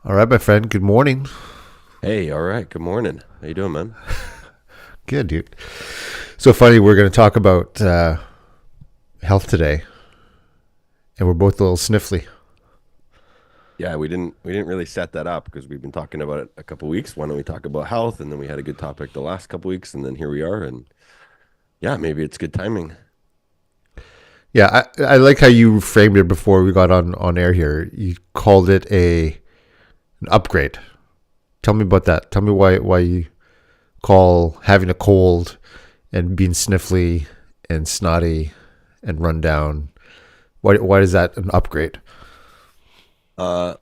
All right, my friend. Good morning. Hey, all right. Good morning. How you doing, man? Good, dude. So funny. We're going to talk about health today, and we're both a little sniffly. Yeah, we didn't really set that up because we've been talking about it a couple weeks. Why don't we talk about health? And then we had a good topic the last couple weeks, and then here we are. And yeah, maybe it's good timing. Yeah, I like how you framed it before we got on air here. You called it an upgrade. Tell me about that. Tell me why you call having a cold and being sniffly and snotty and run down. Why is that an upgrade? Uh,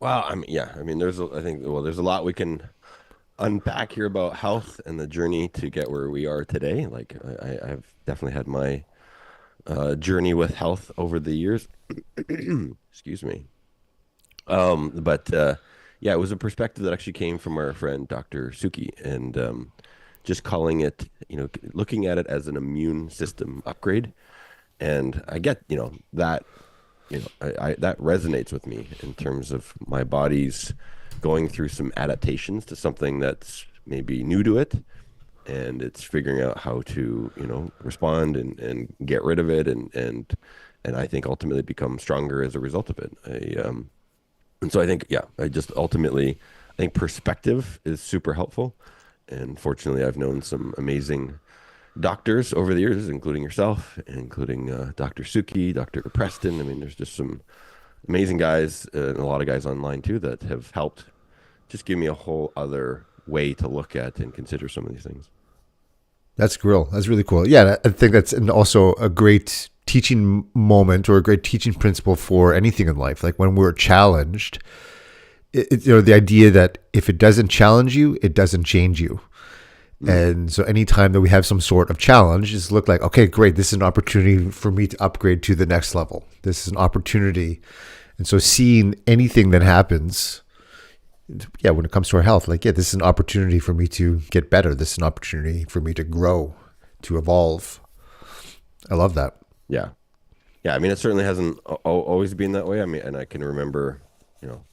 well, I mean, I think, well, there's a lot we can unpack here about health and the journey to get where we are today. Like, I've definitely had my journey with health over the years. Excuse me. But yeah, it was a perspective that actually came from our friend Dr. Suki, and just calling it, looking at it as an immune system upgrade. And I get, that, I that resonates with me in terms of my body's going through some adaptations to something that's maybe new to it, and it's figuring out how to, respond and get rid of it, and I think ultimately become stronger as a result of it. And so I think, yeah, I think perspective is super helpful. And fortunately, I've known some amazing doctors over the years, including yourself, including Dr. Suki, Dr. Preston. I mean, there's just some amazing guys and a lot of guys online too that have helped just give me a whole other way to look at and consider some of these things. That's cool. That's really cool. Yeah, I think that's also a great teaching moment or a great teaching principle for anything in life. Like when we're challenged, the idea that if it doesn't challenge you, it doesn't change you. Mm. And so anytime that we have some sort of challenge, just look like, okay, great, this is an opportunity for me to upgrade to the next level. This is an opportunity. And so seeing anything that happens, yeah, when it comes to our health, like, yeah, this is an opportunity for me to get better. This is an opportunity for me to grow, to evolve. I love that. Yeah. Yeah. I mean, it certainly hasn't always been that way. I mean, and I can remember, you know,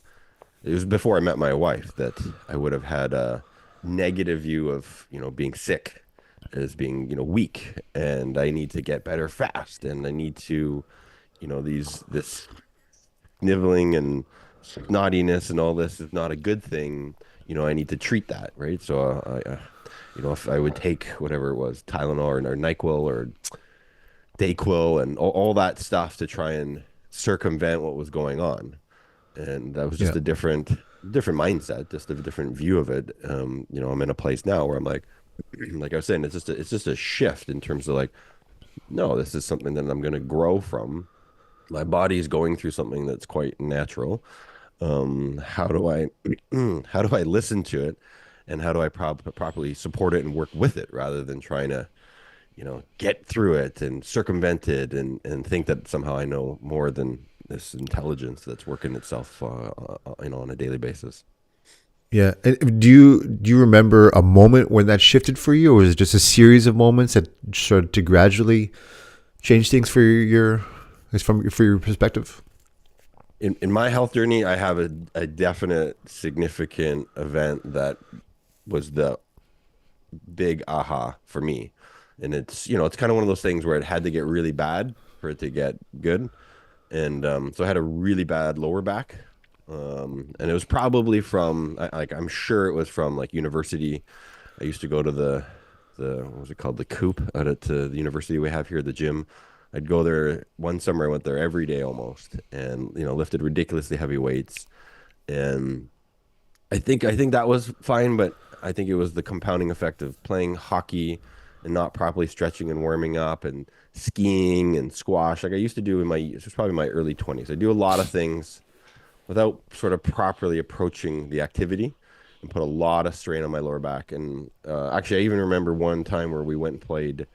it was before I met my wife that I would have had a negative view of, being sick as being, weak, and I need to get better fast, and I need to, this sniveling and snottiness and all this is not a good thing. I need to treat that, right? So, if I would take whatever it was, Tylenol or NyQuil or Dayquil and all that stuff to try and circumvent what was going on, and that was Yeah. just a different mindset, just a different view of it. I'm in a place now where I'm like, like I was saying, it's just a shift in terms of like, no, this is something that I'm going to grow from. My body is going through something that's quite natural. How do I how do I listen to it, and how do I properly support it and work with it rather than trying to, get through it and circumvent it and think that somehow I know more than this intelligence that's working itself, on a daily basis. Yeah. And do you remember a moment when that shifted for you, or was it just a series of moments that started to gradually change things for for your perspective? In my health journey, I have a definite significant event that was the big aha for me. And it's kind of one of those things where it had to get really bad for it to get good. And so I had a really bad lower back. And it was probably from, like, I'm sure it was from like university. I used to go to what was it called? The Coop out at the university we have here, the gym. I'd go there one summer. I went there every day almost, and lifted ridiculously heavy weights. And I think that was fine, but I think it was the compounding effect of playing hockey and not properly stretching and warming up and skiing and squash. Like I used to do this was probably my early 20s. I do a lot of things without sort of properly approaching the activity, and put a lot of strain on my lower back. And actually, I even remember one time where we went and played.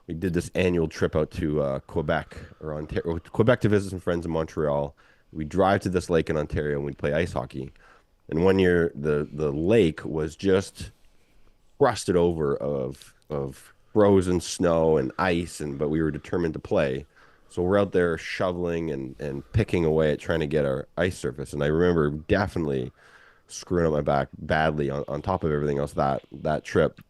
We did this annual trip out to Quebec or Ontario, Quebec to visit some friends in Montreal. We drive to this lake in Ontario and we play ice hockey. And one year, the lake was just crusted over of frozen snow and ice, and but we were determined to play. So we're out there shoveling and picking away at trying to get our ice surface. And I remember definitely screwing up my back badly on top of everything else that trip.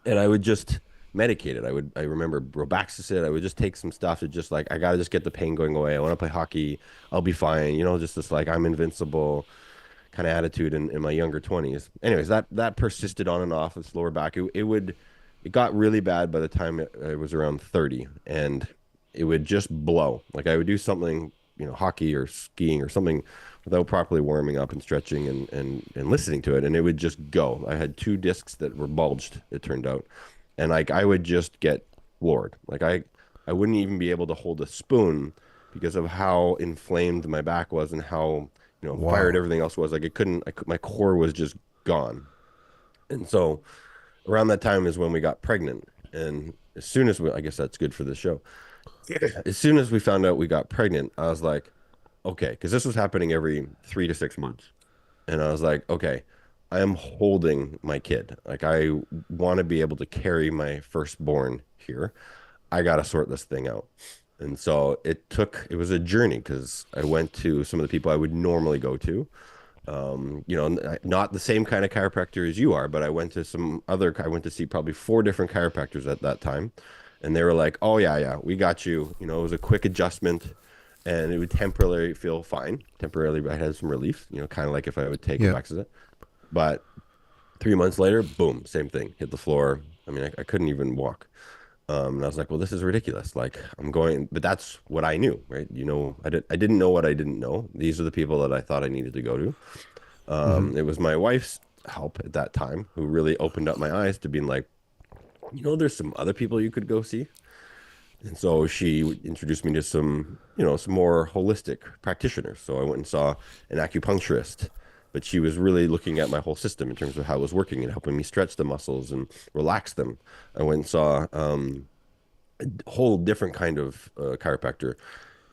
And I would just medicate it. I remember Robaxacid. I would just take some stuff to just like, I gotta just get the pain going away. I want to play hockey. I'll be fine. Just this like I'm invincible kind of attitude in my younger 20s. Anyways, that persisted on and off with lower back. It got really bad by the time I was around 30, and it would just blow. Like I would do something, hockey or skiing or something without properly warming up and stretching and listening to it, and it would just go. I had two discs that were bulged, it turned out. And like I would just get floored. Like I wouldn't even be able to hold a spoon because of how inflamed my back was and how fired Wow. everything else was. Like my core was just gone. And so around that time is when we got pregnant. And as soon as I guess that's good for the show. As soon as we found out we got pregnant, I was like, okay, because this was happening every 3 to 6 months. And I was like, okay, I am holding my kid. Like I want to be able to carry my firstborn here. I got to sort this thing out. And so it was a journey because I went to some of the people I would normally go to. Not the same kind of chiropractor as you are, but I went to see probably four different chiropractors at that time. And they were like, oh, yeah, yeah, we got you. It was a quick adjustment and it would temporarily feel fine. Temporarily, I had some relief, kind of like if I would take a Yeah. Waxahachie. But 3 months later, boom, same thing, hit the floor. I mean, I couldn't even walk. And I was like, well, this is ridiculous. Like I'm going, but that's what I knew, right? I didn't know what I didn't know. These are the people that I thought I needed to go to. Hmm. It was my wife's help at that time who really opened up my eyes to being like, there's some other people you could go see. And so she introduced me to some more holistic practitioners. So I went and saw an acupuncturist, but she was really looking at my whole system in terms of how it was working and helping me stretch the muscles and relax them. I went and saw a whole different kind of chiropractor.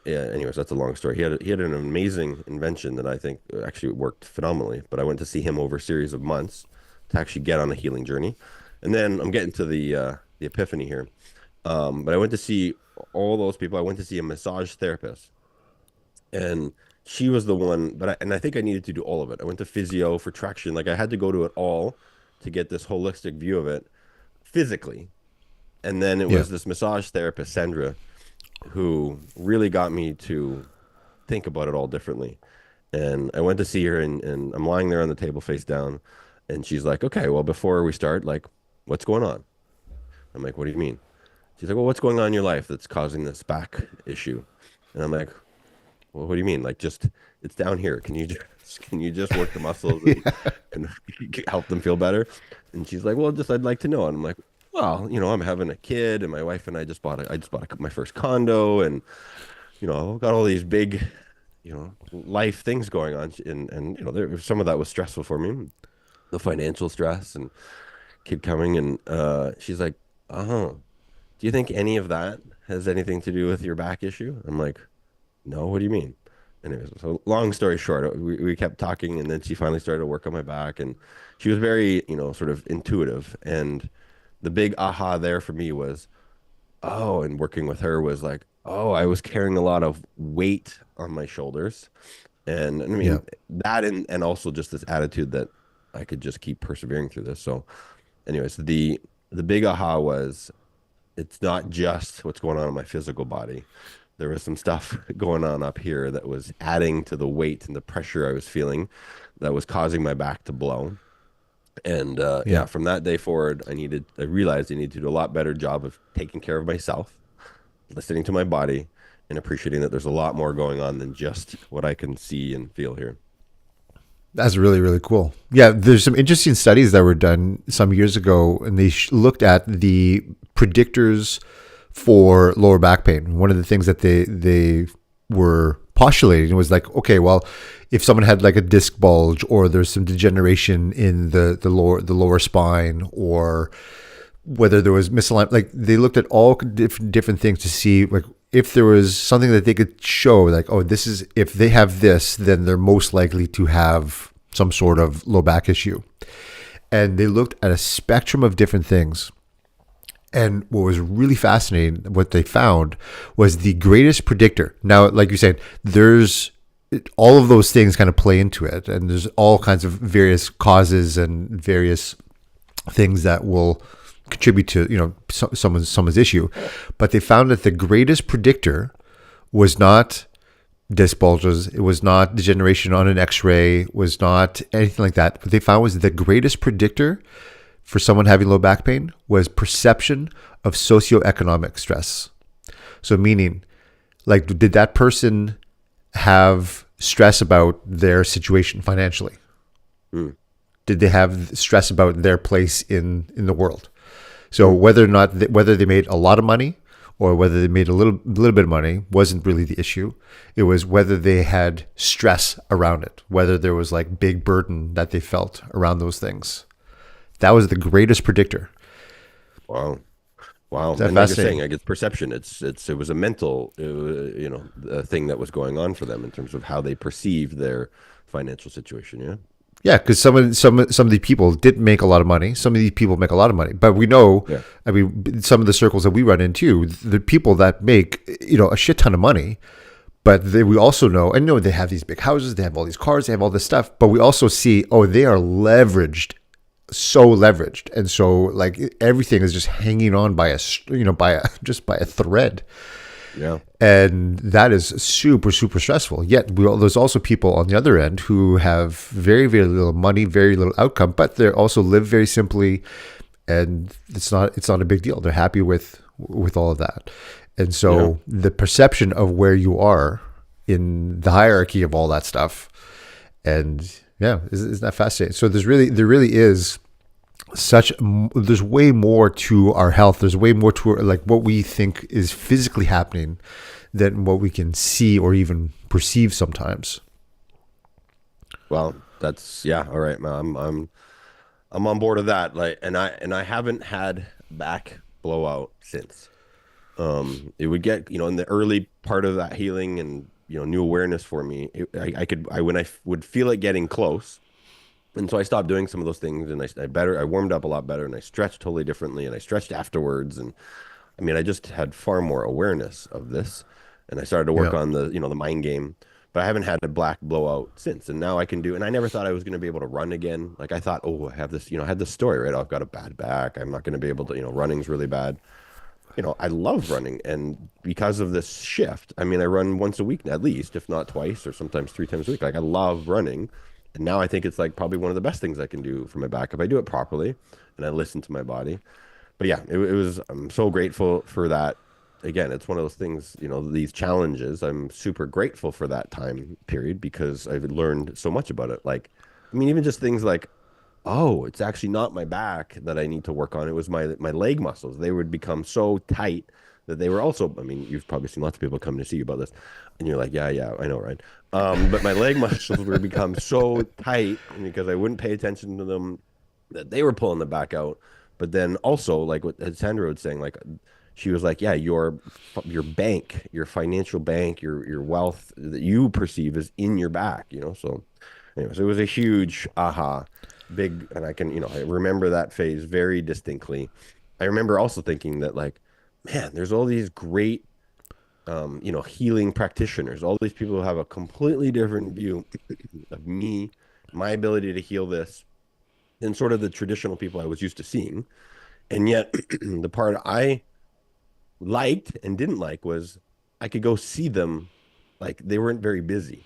Yeah, anyways, that's a long story. He had an amazing invention that I think actually worked phenomenally. But I went to see him over a series of months to actually get on a healing journey. And then I'm getting to the epiphany here. But I went to see all those people. I went to see a massage therapist, and she was the one. And I think I needed to do all of it. I went to physio for traction. Like I had to go to it all to get this holistic view of it physically. And then it Yeah. was this massage therapist, Sandra, who really got me to think about it all differently. And I went to see her, and I'm lying there on the table face down, and she's like, "Okay, well, before we start, like, what's going on?" I'm like, "What do you mean?" She's like, "Well, what's going on in your life that's causing this back issue?" And I'm like, "Well, what do you mean? Like, just it's down here. Can you just work the muscles and help them feel better?" And she's like, "Well, just I'd like to know." And I'm like, "Well, I'm having a kid, and my wife and I just bought my first condo, and got all these big, life things going on, and some of that was stressful for me, the financial stress and kid coming, and she's like, "Uh-huh. Do you think any of that has anything to do with your back issue?" I'm like, "No, what do you mean?" Anyways, so long story short, we kept talking, and then she finally started to work on my back, and she was very, sort of intuitive. And the big aha there for me was, oh, and working with her was like, oh, I was carrying a lot of weight on my shoulders. And I Yeah. mean, that and also just this attitude that I could just keep persevering through this. So, anyways, the big aha was it's not just what's going on in my physical body. There was some stuff going on up here that was adding to the weight and the pressure I was feeling that was causing my back to blow. And yeah, Yeah. from that day forward, I realized I needed to do a lot better job of taking care of myself, listening to my body, and appreciating that there's a lot more going on than just what I can see and feel here. That's really, really cool. Yeah, there's some interesting studies that were done some years ago, and they looked at the predictors for lower back pain. One of the things that they were postulating was like, okay, well, if someone had like a disc bulge, or there's some degeneration in the lower spine, or whether there was misalignment, like they looked at all different things to see like if there was something that they could show, like, oh, this is, if they have this, then they're most likely to have some sort of low back issue. And they looked at a spectrum of different things. And what was really fascinating, what they found was the greatest predictor. Now, like you said, there's all of those things kind of play into it, and there's all kinds of various causes and various things that will contribute to someone's issue. But they found that the greatest predictor was not disc bulges, it was not degeneration on an X-ray, was not anything like that. What they found was the greatest predictor for someone having low back pain was perception of socioeconomic stress. So meaning, like, did that person have stress about their situation financially? Did they have stress about their place in the world? So whether or not whether they made a lot of money or whether they made a little bit of money wasn't really the issue. It was whether they had stress around it, whether there was like big burden that they felt around those things. That was the greatest predictor. Wow. Wow. That and like you're fascinating? saying, like it's perception. It was a mental, thing that was going on for them in terms of how they perceived their financial situation. Yeah. Yeah, because some of the people didn't make a lot of money. Some of these people make a lot of money, but we know, Yeah. I mean, some of the circles that we run into, the people that make a shit ton of money, but we also know, and they have these big houses, they have all these cars, they have all this stuff, but we also see, they are leveraged, so leveraged, and so like everything is just hanging on by by a thread. Yeah. And that is super, super stressful. Yet there's also people on the other end who have very, very little money, very little outcome, but they also live very simply, and it's not a big deal. They're happy with all of that. And so the perception of where you are in the hierarchy of all that stuff, and isn't that fascinating? So there really is there's way more to our health. There's way more to like what we think is physically happening than what we can see or even perceive sometimes. Well, that's all right. I'm on board with that. Like, and I haven't had back blowout since. It would get in the early part of that healing and new awareness for me. When I would feel it getting close. And so I stopped doing some of those things, and I warmed up a lot better, and I stretched totally differently, and I stretched afterwards. And I mean, I just had far more awareness of this, and I started to work on the mind game, but I haven't had a black blowout since. And now I can do, and I never thought I was going to be able to run again. Like I thought, I have this, I had this story, right? I've got a bad back. I'm not going to be able to, running's really bad. I love running, and because of this shift, I mean, I run once a week at least, if not twice, or sometimes 3 times a week. Like I love running. And now I think it's like probably one of the best things I can do for my back if I do it properly and I listen to my body. But yeah, it was, I'm so grateful for that. Again, it's one of those things, these challenges, I'm super grateful for that time period because I've learned so much about it. Like, I mean, even just things like, it's actually not my back that I need to work on. It was my leg muscles. They would become so tight that they were also, I mean, you've probably seen lots of people come to see you about this, and you're like, yeah, I know, right? But my leg muscles would become so tight because I wouldn't pay attention to them that they were pulling the back out. But then also, like what Sandra was saying, like she was like, yeah, your bank, your financial bank, your wealth that you perceive is in your back, So, anyways, it was a huge aha, big, and I can, I remember that phase very distinctly. I remember also thinking that, like, man, there's all these great, healing practitioners, all these people who have a completely different view of me, my ability to heal this, than sort of the traditional people I was used to seeing. And yet the part I liked and didn't like was I could go see them, like they weren't very busy.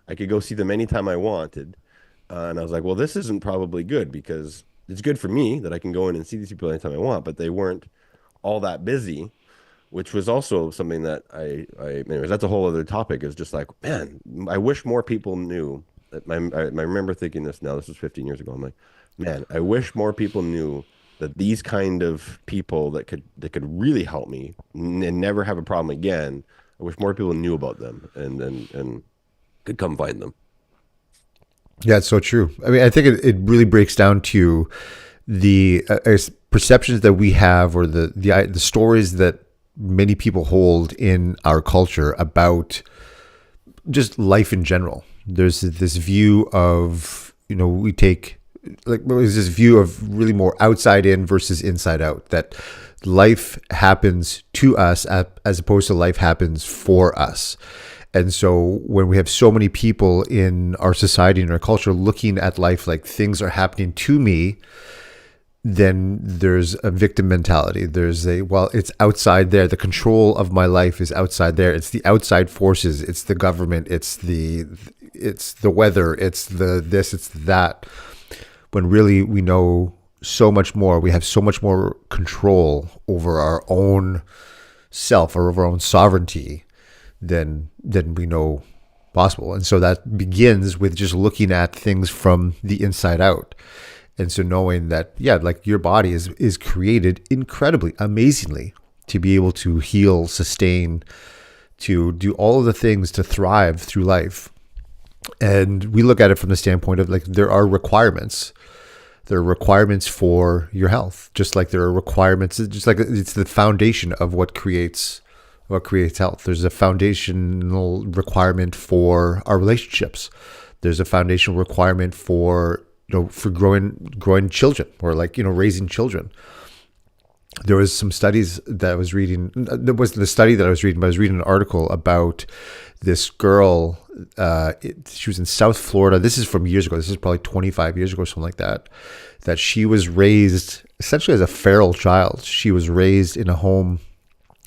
I could go see them anytime I wanted. And I was like, well, this isn't probably good because it's good for me that I can go in and see these people anytime I want, but they weren't all that busy, which was also something that anyways, that's a whole other topic. Is just like, man, I wish more people knew that I remember thinking this now, this was 15 years ago. I'm like, man, I wish more people knew that these kind of people that could really help me and never have a problem again. I wish more people knew about them and could come find them. Yeah, it's so true. I mean, I think it really breaks down to the perceptions that we have, or the stories that many people hold in our culture about just life in general. There's this view of, we take, like, there's this view of really more outside in versus inside out, that life happens to us as opposed to life happens for us. And so when we have so many people in our society and our culture looking at life like things are happening to me, then there's a victim mentality. There's a, well, it's outside there. The control of my life is outside there. It's the outside forces. It's the government. It's the weather. It's the this. It's that. When really we know so much more. We have so much more control over our own self or over our own sovereignty than we know possible. And so that begins with just looking at things from the inside out. And so knowing that, yeah, like your body is created incredibly, amazingly to be able to heal, sustain, to do all of the things to thrive through life. And we look at it from the standpoint of like there are requirements. There are requirements for your health, just like there are requirements, just like it's the foundation of what creates health. There's a foundational requirement for our relationships. There's a foundational requirement for for growing children or like raising children. There was some studies that I was reading. There wasn't the study that I was reading, but I was reading an article about this girl. She was in South Florida. This is from years ago. This is probably 25 years ago, something like that. That she was raised essentially as a feral child. She was raised in a home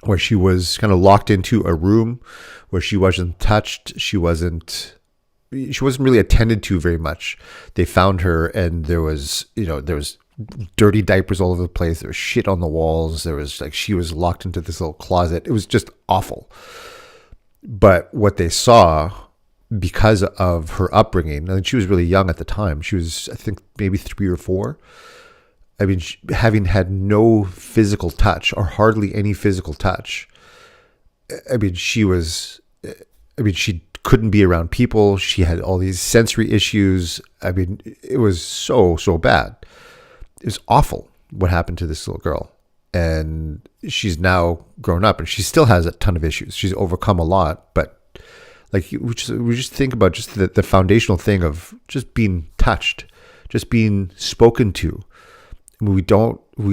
where she was kind of locked into a room where she wasn't touched. She wasn't really attended to very much. They found her and there was dirty diapers all over the place. There was shit on the walls. There was like, she was locked into this little closet. It was just awful. But what they saw, because of her upbringing, and she was really young at the time. She was, I think, maybe 3 or 4. I mean, having had no physical touch or hardly any physical touch. I mean, she couldn't be around people. She had all these sensory issues. I mean, it was so bad. It was awful what happened to this little girl. And she's now grown up and she still has a ton of issues. She's overcome a lot, but like we just think about just the foundational thing of just being touched, just being spoken to. We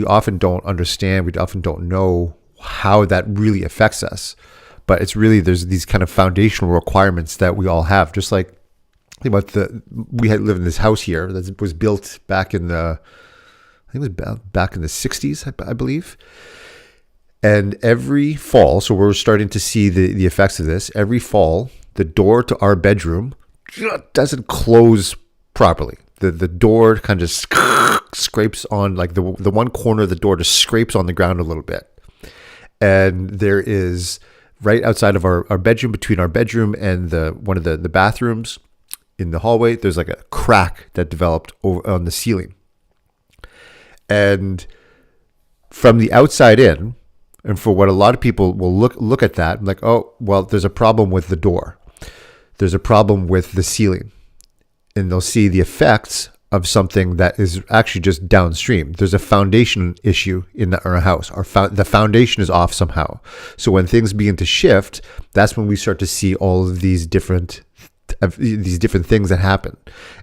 often don't understand, we often don't know how that really affects us. But it's really, there's these kind of foundational requirements that we all have. Just like, think about we had lived in this house here that was built back in I think it was back in the 60s, I believe. And every fall, so we're starting to see the effects of this. Every fall, the door to our bedroom doesn't close properly. The door kind of just scrapes on, like the one corner of the door just scrapes on the ground a little bit. And there is, right outside of our bedroom, between our bedroom and one of the bathrooms in the hallway, there's like a crack that developed on the ceiling. And from the outside in, and for what a lot of people will look at that, like, oh, well, there's a problem with the door. There's a problem with the ceiling. And they'll see the effects of something that is actually just downstream. There's a foundation issue in our house. The foundation is off somehow. So when things begin to shift, that's when we start to see all of these different things that happen.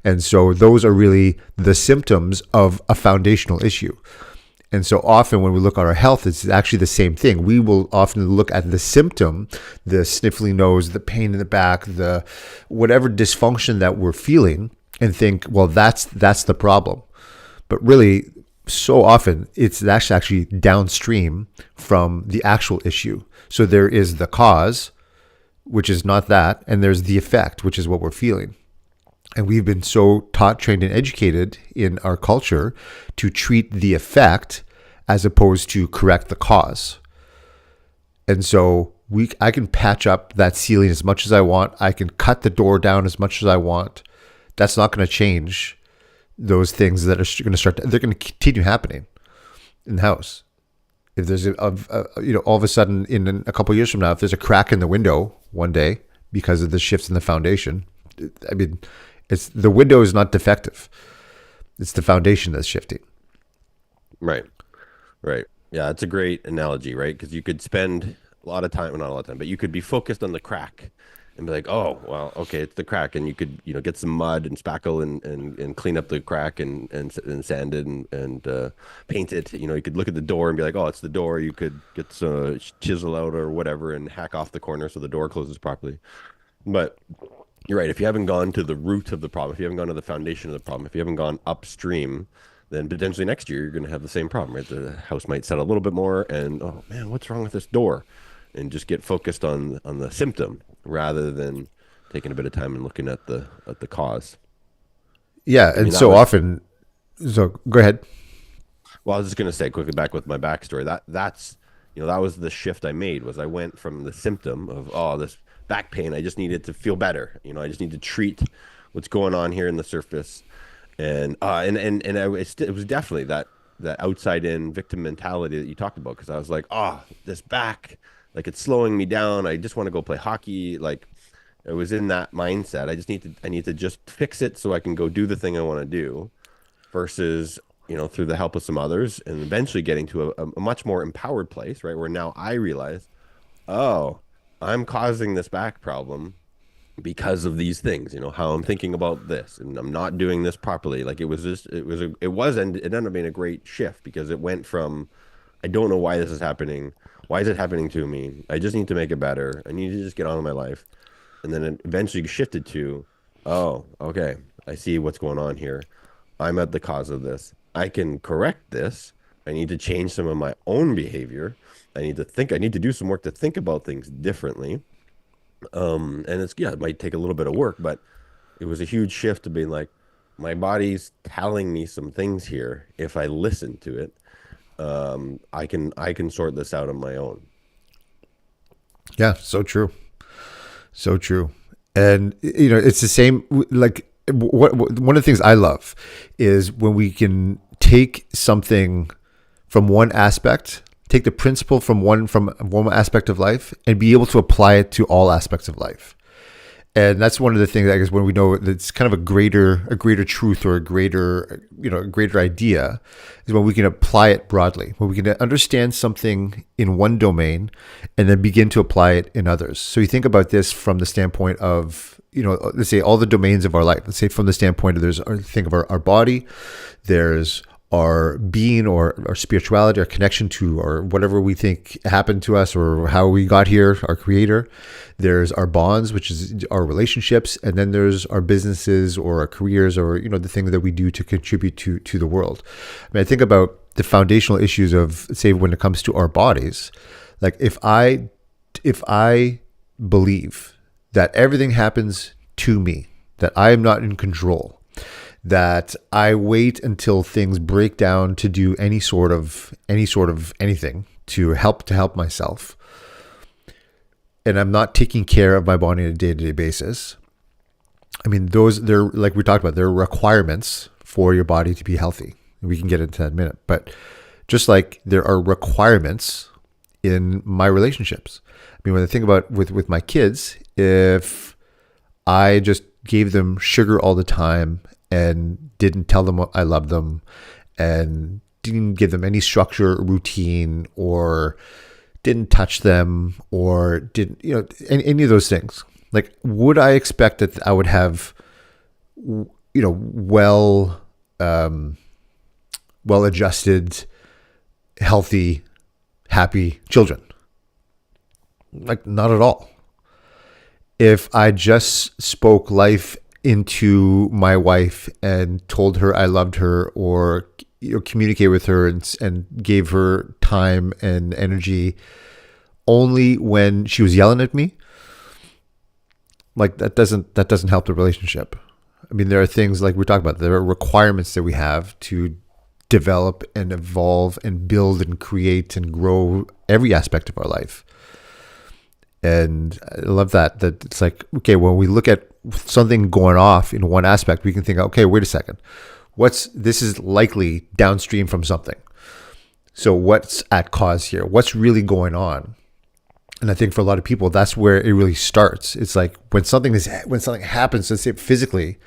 And so those are really the symptoms of a foundational issue. And so often when we look at our health, it's actually the same thing. We will often look at the symptom, the sniffly nose, the pain in the back, the whatever dysfunction that we're feeling, and think, well, that's the problem. But really, so often it's actually downstream from the actual issue. So there is the cause, which is not that, and there's the effect, which is what we're feeling. And we've been so taught, trained, and educated in our culture to treat the effect as opposed to correct the cause. And so I can patch up that ceiling as much as I want. I can cut the door down as much as I want. That's not going to change those things that are going to they're going to continue happening in the house. If there's all of a sudden in a couple of years from now, if there's a crack in the window one day because of the shifts in the foundation, I mean, it's the window is not defective. It's the foundation that's shifting. Right. Yeah, it's a great analogy, right? Because you could spend a lot of time, well, not a lot of time, but you could be focused on the crack and be like, oh, well, okay, it's the crack. And you could, get some mud and spackle and clean up the crack and sand it and paint it. You could look at the door and be like, oh, it's the door. You could get some chisel out or whatever and hack off the corner so the door closes properly. But you're right. If you haven't gone to the root of the problem, if you haven't gone to the foundation of the problem, if you haven't gone upstream, then potentially next year you're going to have the same problem, right? The house might set a little bit more, and oh man, what's wrong with this door? And just get focused on the symptom rather than taking a bit of time and looking at the cause. Yeah, I mean, and that so was often. So go ahead. well. I was just going to say quickly back with my backstory. That's that was the shift I made. Was I went from the symptom of this back pain. I just needed to feel better. I just need to treat what's going on here in the surface it was definitely that outside in victim mentality that you talked about because I was like, this back, like it's slowing me down. I just want to go play hockey. Like it was in that mindset. I need to just fix it so I can go do the thing I want to do versus through the help of some others and eventually getting to a much more empowered place, right? Where now I realize, oh, I'm causing this back problem because of these things, how I'm thinking about this and I'm not doing this properly. Like it ended up being a great shift because it went from, I don't know why this is happening. Why is it happening to me? I just need to make it better. I need to just get on with my life. And then it eventually shifted to, oh, okay, I see what's going on here. I'm at the cause of this. I can correct this. I need to change some of my own behavior. I need to do some work to think about things differently. And it might take a little bit of work, but it was a huge shift to being like, my body's telling me some things here. If I listen to it, I can sort this out on my own. Yeah, so true. So true. And it's the same. Like one of the things I love is when we can take something from one aspect, take the principle from one aspect of life, and be able to apply it to all aspects of life. And that's one of the things, I guess, when we know that it's kind of a greater truth or a greater idea, is when we can apply it broadly, when we can understand something in one domain and then begin to apply it in others. So you think about this from the standpoint of, let's say all the domains of our life. Let's say from the standpoint of think of our body, there's our being or our spirituality, our connection to or whatever we think happened to us or how we got here, our creator. There's our bonds, which is our relationships, and then there's our businesses or our careers or the thing that we do to contribute to the world. I mean, I think about the foundational issues of, say, when it comes to our bodies. Like if I believe that everything happens to me, that I am not in control, that I wait until things break down to do any sort of anything to help myself, and I'm not taking care of my body on a day-to-day basis. I mean, they're like we talked about, they're requirements for your body to be healthy. We can get into that in a minute, but just like there are requirements in my relationships. I mean, when I think about with my kids, if I just gave them sugar all the time and didn't tell them I loved them and didn't give them any structure or routine or didn't touch them or didn't, any of those things, like, would I expect that I would have, well adjusted, healthy, happy children? Like, not at all. If I just spoke life into my wife and told her I loved her or communicate with her and gave her time and energy only when she was yelling at me, like that doesn't help the relationship. I mean, there are things like we talked about, there are requirements that we have to develop and evolve and build and create and grow every aspect of our life. And I love that it's like, okay, when we look at something going off in one aspect, we can think, okay, wait a second, this is likely downstream from something. So what's at cause here? What's really going on? And I think for a lot of people, that's where it really starts. It's like when something happens, let's say physically,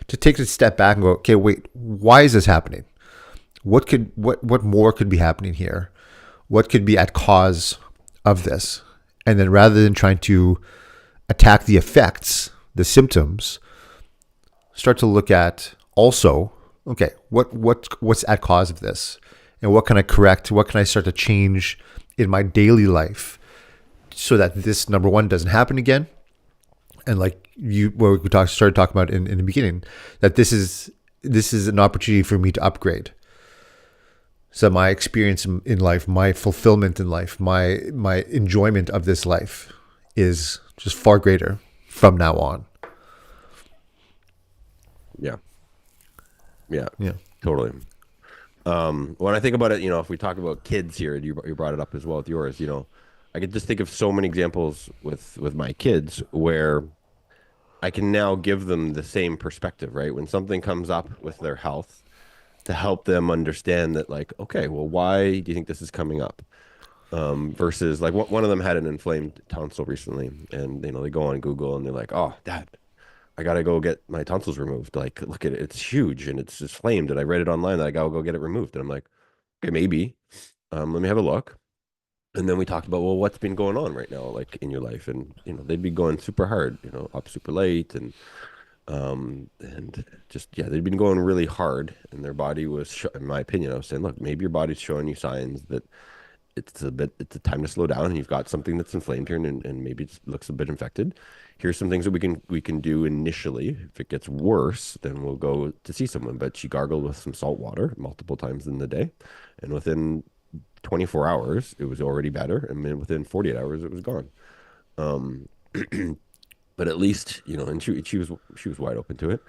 to take a step back and go, okay, wait, why is this happening? What more could be happening here? What could be at cause of this? And then rather than trying to attack the effects, the symptoms, start to look at also, okay, what's at cause of this? And what can I correct? What can I start to change in my daily life so that this, number one, doesn't happen again? And like what we started talking about in the beginning, that this is an opportunity for me to upgrade. So my experience in life, my fulfillment in life, my enjoyment of this life is just far greater from now on. Yeah. Yeah. Yeah. Totally. When I think about it, if we talk about kids here, you brought it up as well with yours, I could just think of so many examples with my kids where I can now give them the same perspective, right? When something comes up with their health, to help them understand that, like, okay, well, why do you think this is coming up? Versus like one of them had an inflamed tonsil recently, and they go on Google and they're like, oh, Dad, I gotta go get my tonsils removed. Like, look at it, it's huge and it's just flamed. And I read it online that I gotta go get it removed. And I'm like, okay, maybe. Let me have a look. And then we talked about, well, what's been going on right now, like in your life, and they'd be going super hard, up super late, and just yeah, they'd been going really hard, and their body was, in my opinion, I was saying, look, maybe your body's showing you signs that it's a time to slow down, and you've got something that's inflamed here, and maybe it looks a bit infected. Here's some things that we can do initially. If it gets worse, then we'll go to see someone. But she gargled with some salt water multiple times in the day, and within 24 hours it was already better, and then within 48 hours it was gone. Um, but at least and she was wide open to it.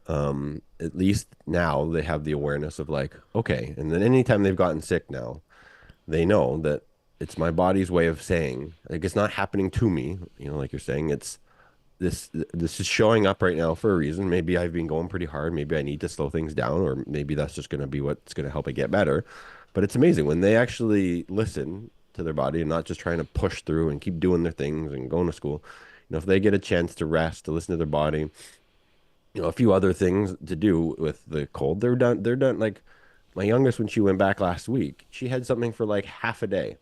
At least now they have the awareness of, like, okay, and then anytime they've gotten sick now, they know that it's my body's way of saying, like, it's not happening to me, like you're saying, it's this is showing up right now for a reason. Maybe I've been going pretty hard, maybe I need to slow things down, or maybe that's just going to be what's going to help it get better. But it's amazing when they actually listen to their body and not just trying to push through and keep doing their things and going to school. If they get a chance to rest, to listen to their body, a few other things to do with the cold, they're done. They're done. Like my youngest, when she went back last week, she had something for like half a day,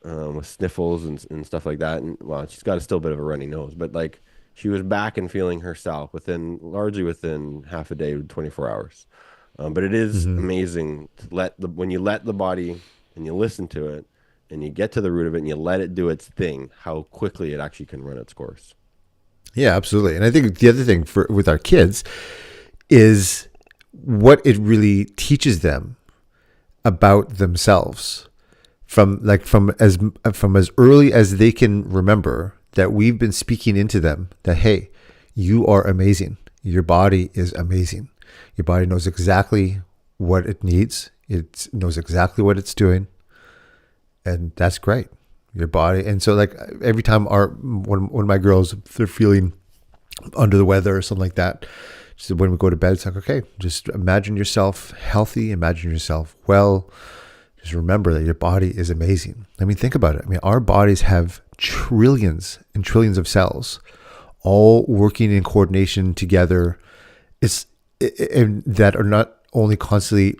with sniffles and stuff like that. And well, she's got still a bit of a runny nose, but like she was back and feeling herself largely within half a day, 24 hours. But it is Mm-hmm. amazing to when you let the body and you listen to it and you get to the root of it and you let it do its thing, how quickly it actually can run its course. Yeah, absolutely. And I think the other thing with our kids is what it really teaches them about themselves from as early as they can remember, that we've been speaking into them that, hey, you are amazing. Your body is amazing. Your body knows exactly what it needs. It knows exactly what it's doing. And that's great. Your body. And so like every time one of my girls, if they're feeling under the weather or something like that, so when we go to bed, it's like, okay, just imagine yourself healthy, imagine yourself well. Just remember that your body is amazing. I mean, think about it. I mean, our bodies have trillions and trillions of cells all working in coordination together. And that are not only constantly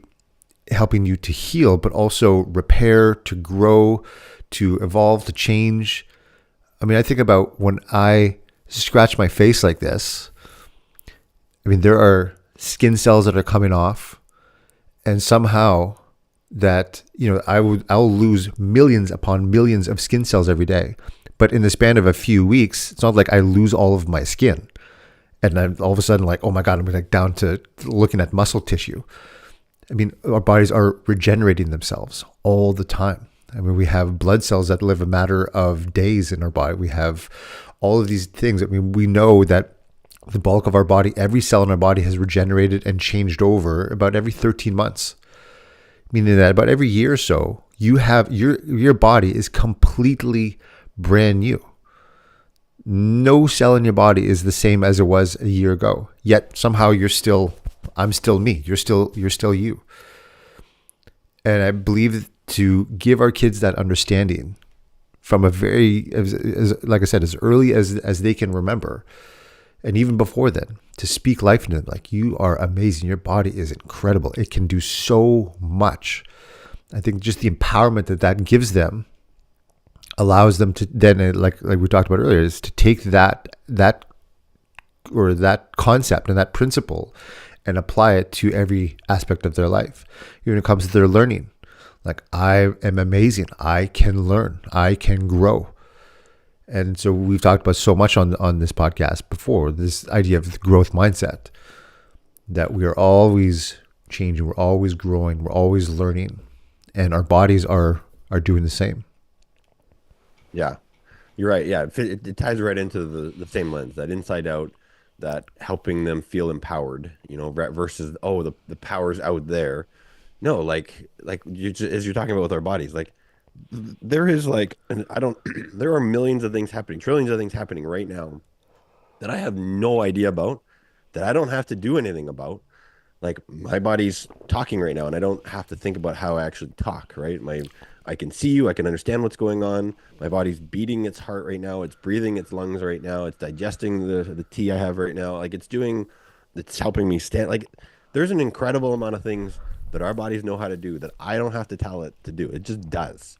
helping you to heal, but also repair, to grow, to evolve, to change. I mean, I think about when I scratch my face like this, I mean, there are skin cells that are coming off, and somehow that, I'll lose millions upon millions of skin cells every day. But in the span of a few weeks, it's not like I lose all of my skin. And I'm all of a sudden like, oh my God, I'm like down to looking at muscle tissue. I mean, our bodies are regenerating themselves all the time. I mean, we have blood cells that live a matter of days in our body. We have all of these things. I mean, we know that the bulk of our body, every cell in our body has regenerated and changed over about every 13 months. Meaning that about every year or so, you have your body is completely brand new. No cell in your body is the same as it was a year ago. Yet somehow I'm still me. You're still you. And I believe to give our kids that understanding from a very, like I said, as early as they can remember, and even before then, to speak life into them, like, you are amazing. Your body is incredible. It can do so much. I think just the empowerment that gives them allows them to then, like we talked about earlier, is to take that concept and that principle and apply it to every aspect of their life. Even when it comes to their learning, like, I am amazing. I can learn. I can grow. And so we've talked about so much on this podcast before, this idea of the growth mindset, that we are always changing, we're always growing, we're always learning, and our bodies are doing the same. Yeah, you're right. Yeah, it ties right into the same lens, that inside out, that helping them feel empowered, versus, oh, the power's out there. No, like as you're talking about with our bodies, like there is like, and I don't, there are millions of things happening, trillions of things happening right now that I have no idea about, that I don't have to do anything about. Like my body's talking right now and I don't have to think about how I actually talk, right? I can see you, I can understand what's going on. My body's beating its heart right now, it's breathing its lungs right now, it's digesting the tea I have right now. Like it's helping me stand. Like there's an incredible amount of things that our bodies know how to do that I don't have to tell it to do. It just does.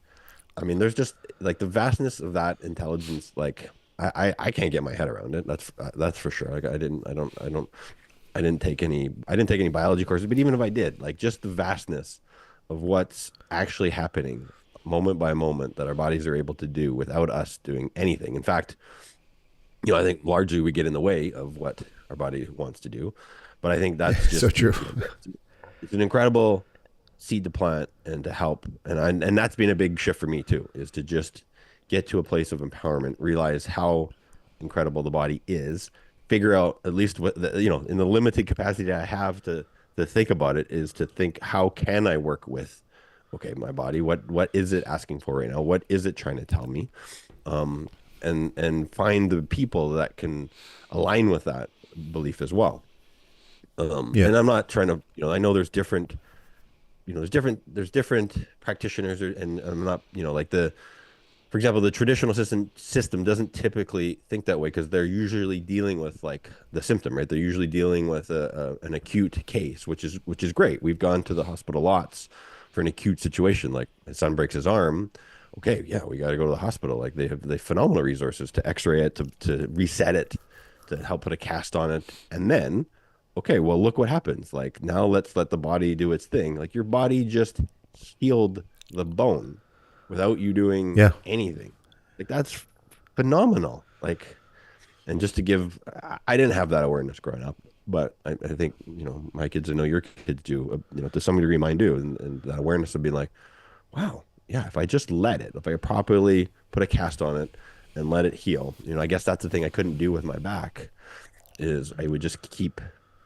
I mean, there's just like the vastness of that intelligence. Like I can't get my head around it. That's for sure. Like I didn't take any biology courses, but even if I did, like just the vastness of what's actually happening moment by moment that our bodies are able to do without us doing anything. In fact, I think largely we get in the way of what our body wants to do. But I think that's So just, true. it's an incredible seed to plant and to help. And that's been a big shift for me too, is to just get to a place of empowerment, realize how incredible the body is, figure out at least what in the limited capacity I have to think about it, is to think, how can I work with, okay, my body, what is it asking for right now? What is it trying to tell me? And find the people that can align with that belief as well. Yeah. And I'm not trying to, I know there's different, there's different practitioners, and I'm not, like for example, the traditional system doesn't typically think that way, because they're usually dealing with like the symptom, right? They're usually dealing with an acute case, which is great. We've gone to the hospital lots for an acute situation, like my son breaks his arm. Okay, yeah, we got to go to the hospital. Like they have phenomenal resources to X-ray it, to reset it, to help put a cast on it, and then, okay, well, look what happens. Like now, let's let the body do its thing. Like your body just healed the bone without you doing Yeah. anything. Like that's phenomenal. Like, and just to give, I didn't have that awareness growing up, but I think, my kids, I know your kids do, to some degree mine do. And that awareness of being like, wow, yeah, if I just let it, if I properly put a cast on it and let it heal, I guess that's the thing I couldn't do with my back, is I would just keep,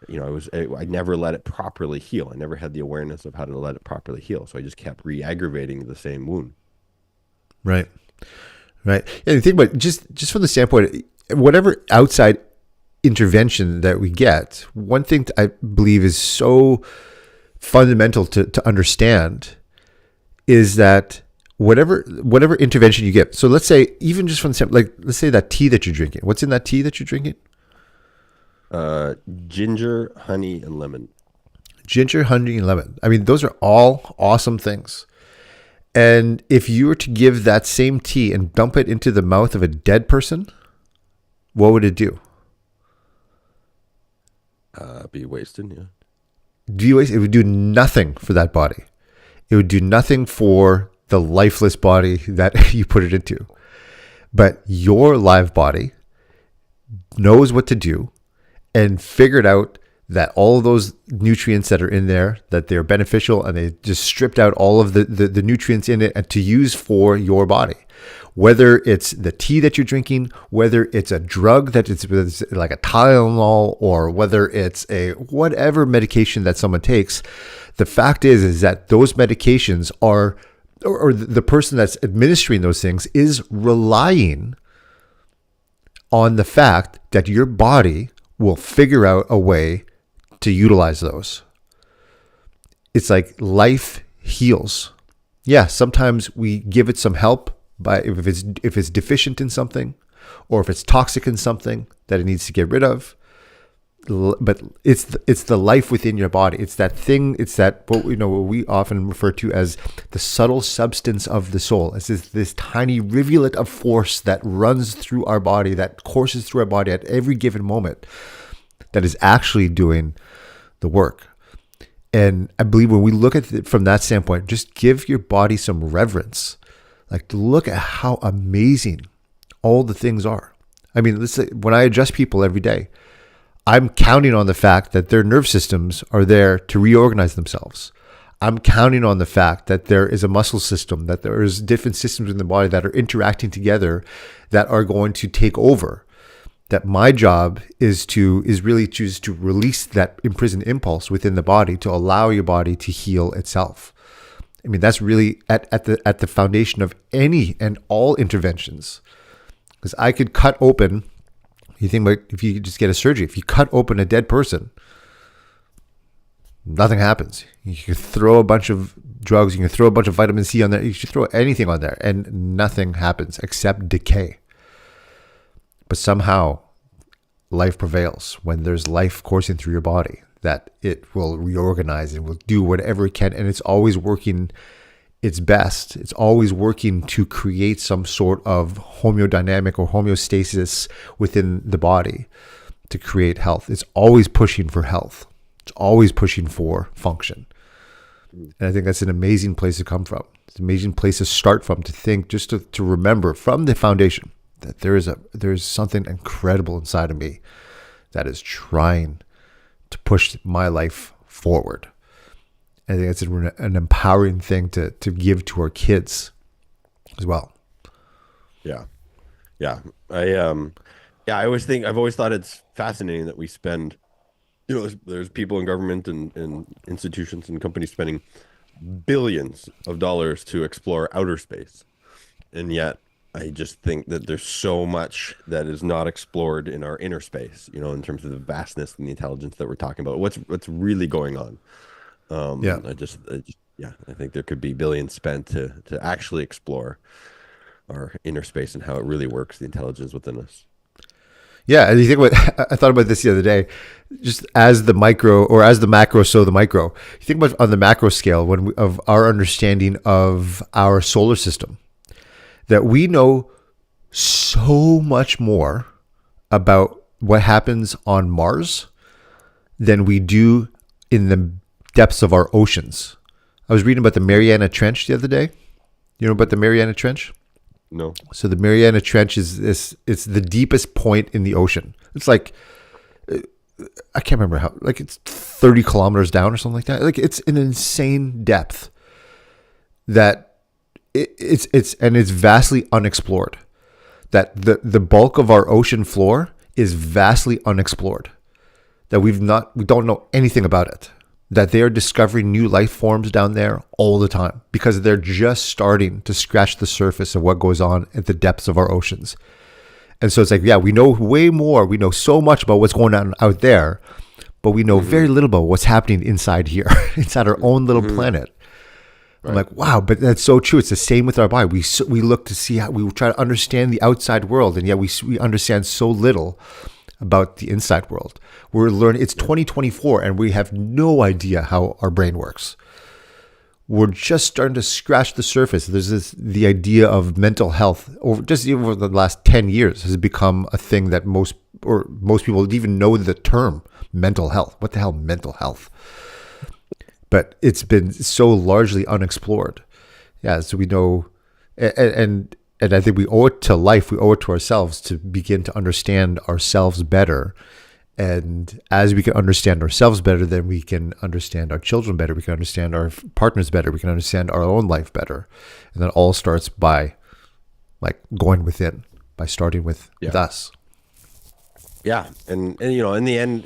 I never let it properly heal. I never had the awareness of how to let it properly heal. So I just kept re-aggravating the same wound. Right. Right. And you think about it, just from the standpoint, whatever outside intervention that we get, one thing I believe is so fundamental to understand is that whatever intervention you get. So let's say, even just from the like, let's say that tea that you're drinking. What's in that tea that you're drinking? Ginger, honey, and lemon. Ginger, honey, and lemon. I mean, those are all awesome things. And if you were to give that same tea and dump it into the mouth of a dead person, what would it do? Be wasted, yeah. It would do nothing for that body. It would do nothing for the lifeless body that you put it into. But your live body knows what to do and figured out that all of those nutrients that are in there, that they're beneficial, and they just stripped out all of the nutrients in it and to use for your body. Whether it's the tea that you're drinking, whether it's a drug that it's like a Tylenol, or whether it's a whatever medication that someone takes, the fact is that those medications are, or the person that's administering those things is relying on the fact that your body will figure out a way to utilize those. It's like life heals. Yeah, sometimes we give it some help by if it's deficient in something, or if it's toxic in something that it needs to get rid of. But it's the life within your body. It's that thing. It's that what we often refer to as the subtle substance of the soul. It's this tiny rivulet of force that runs through our body, that courses through our body at every given moment, that is actually doing the work. And I believe when we look at it from that standpoint, just give your body some reverence. Like, look at how amazing All the things are. I mean, let's say when I adjust people every day, I'm counting on the fact that their nerve systems are there to reorganize themselves. I'm counting on the fact that there is a muscle system, that there is different systems in the body that are interacting together that are going to take over. That my job is really just to release that imprisoned impulse within the body to allow your body to heal itself. I mean, that's really at the foundation of any and all interventions. Because I could cut open, you think about if you just get a surgery, if you cut open a dead person, nothing happens. You can throw a bunch of drugs, you can throw a bunch of vitamin C on there, you should throw anything on there, and nothing happens except decay. But somehow life prevails when there's life coursing through your body, that it will reorganize and will do whatever it can. And it's always working its best. It's always working to create some sort of homeodynamic or homeostasis within the body to create health. It's always pushing for health. It's always pushing for function. And I think that's an amazing place to come from. It's an amazing place to start from, to think, just to remember from the foundation that there's something incredible inside of me that is trying to push my life forward. I think it's an empowering thing to give to our kids as well. Yeah. Yeah. I I've always thought it's fascinating that we spend, there's people in government and institutions and companies spending billions of dollars to explore outer space. And yet I just think that there's so much that is not explored in our inner space, in terms of the vastness and the intelligence that we're talking about. What's really going on? Yeah. Yeah, I think there could be billions spent to actually explore our inner space and how it really works, the intelligence within us. Yeah, and you think about, I thought about this the other day, just as the micro or as the macro, so the micro. You think about on the macro scale of our understanding of our solar system, that we know so much more about what happens on Mars than we do in the depths of our oceans. I was reading about the Mariana Trench the other day. You know about the Mariana Trench? No. So the Mariana Trench it's the deepest point in the ocean. It's like, I can't remember how, like it's 30 kilometers down or something like that. Like it's an insane depth that it's vastly unexplored. That the bulk of our ocean floor is vastly unexplored. That we don't know anything about it. That they are discovering new life forms down there all the time because they're just starting to scratch the surface of what goes on at the depths of our oceans. And so it's like, yeah, we know way more. We know so much about what's going on out there, but we know very little about what's happening inside here, inside our own little planet. Right. I'm like, wow, but that's so true. It's the same with our body. We look to see how we try to understand the outside world, and yet we understand so little about the inside world. We're learning. It's 2024, and we have no idea how our brain works. We're just starting to scratch the surface. There's the idea of mental health, even over the last 10 years, has become a thing that most people even know the term mental health. What the hell, mental health? But it's been so largely unexplored. Yeah, so we know, and I think we owe it to life, we owe it to ourselves to begin to understand ourselves better. And as we can understand ourselves better, then we can understand our children better, we can understand our partners better, we can understand our own life better. And that all starts by like going within, by starting with us. Yeah. And in the end,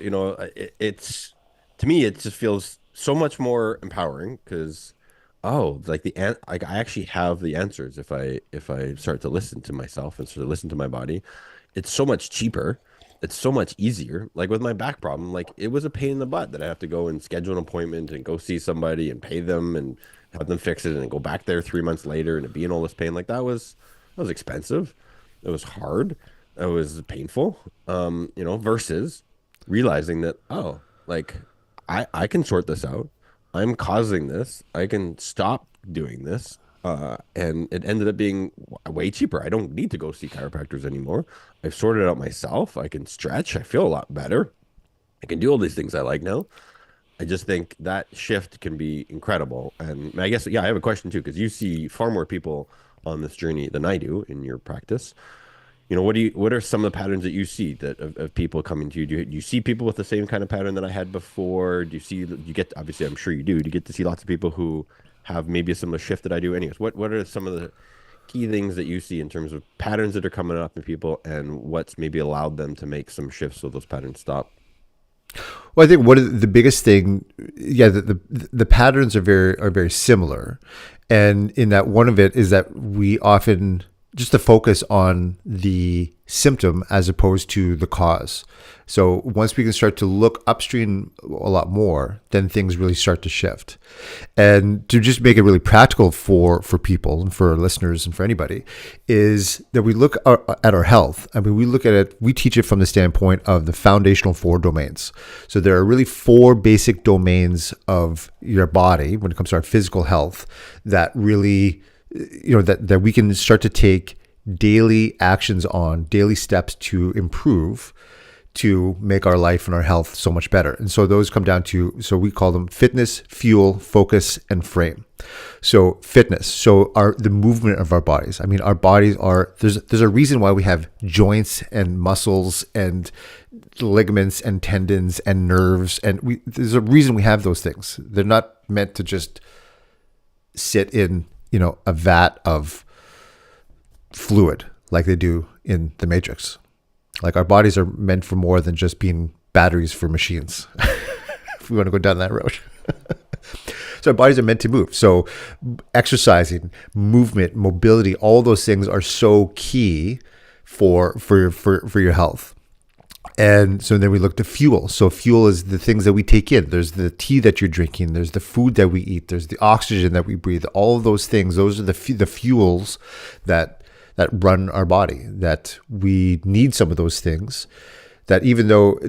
it's, to me, it just feels so much more empowering because, like I actually have the answers if I start to listen to myself and sort of listen to my body. It's so much cheaper. It's so much easier. Like with my back problem, like it was a pain in the butt that I have to go and schedule an appointment and go see somebody and pay them and have them fix it and then go back there 3 months later and be in all this pain. Like that was expensive. It was hard. It was painful. Versus realizing that, like I can sort this out. I'm causing this. I can stop doing this. And it ended up being way cheaper. I don't need to go see chiropractors anymore. I've sorted it out myself. I can stretch. I feel a lot better. I can do all these things I like now. I just think that shift can be incredible. And I guess, I have a question too, because you see far more people on this journey than I do in your practice. what are some of the patterns that you see that of people coming to you? Do you see people with the same kind of pattern that I had before? Do you get, obviously, I'm sure you do. Do you get to see lots of people who have maybe a similar shift that I do? Anyways, what are some of the key things that you see in terms of patterns that are coming up in people and what's maybe allowed them to make some shifts so those patterns stop? Well, I think one of the biggest thing, yeah, the patterns are very similar, and in that one of it is that we often just to focus on the symptom as opposed to the cause. So once we can start to look upstream a lot more, then things really start to shift. And to just make it really practical for people and for listeners and for anybody, is that we look at our health. I mean, we look at it, we teach it from the standpoint of the foundational four domains. So there are really four basic domains of your body when it comes to our physical health that really, that we can start to take daily actions on, daily steps to improve, to make our life and our health so much better. And so those come down to, so we call them fitness, fuel, focus, and frame. So fitness, so the movement of our bodies. I mean, our bodies there's a reason why we have joints and muscles and ligaments and tendons and nerves. And there's a reason we have those things. They're not meant to just sit in, a vat of fluid like they do in the Matrix. Like our bodies are meant for more than just being batteries for machines. If we want to go down that road. So our bodies are meant to move. So exercising, movement, mobility, all those things are so key for your health. And so then we look to fuel. So fuel is the things that we take in. There's the tea that you're drinking. There's the food that we eat. There's the oxygen that we breathe. All of those things, those are the fuels that run our body, that we need some of those things, that even though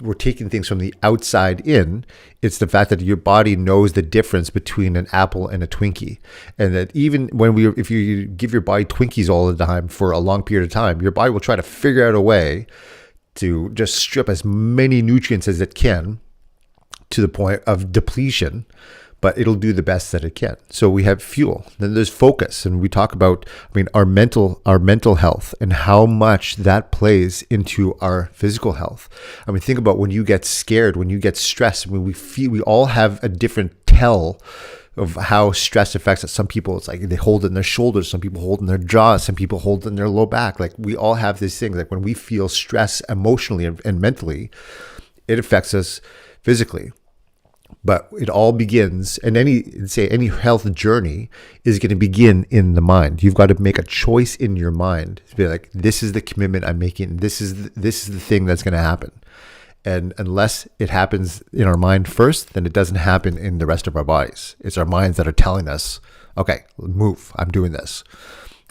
we're taking things from the outside in, it's the fact that your body knows the difference between an apple and a Twinkie. And that even if you give your body Twinkies all the time for a long period of time, your body will try to figure out a way to just strip as many nutrients as it can to the point of depletion, but it'll do the best that it can. So we have fuel. Then there's focus, and we talk about, our mental health and how much that plays into our physical health. Think about when you get scared, when you get stressed. We all have a different tell of how stress affects us. Some people, it's like they hold it in their shoulders. Some people hold it in their jaws. Some people hold it in their low back. Like we all have these things. Like when we feel stress emotionally and mentally, it affects us physically. But it all begins, and any health journey is going to begin in the mind. You've got to make a choice in your mind to be like, this is the commitment I'm making. This is the thing that's going to happen. And unless it happens in our mind first, then it doesn't happen in the rest of our bodies. It's our minds that are telling us, okay, move, I'm doing this.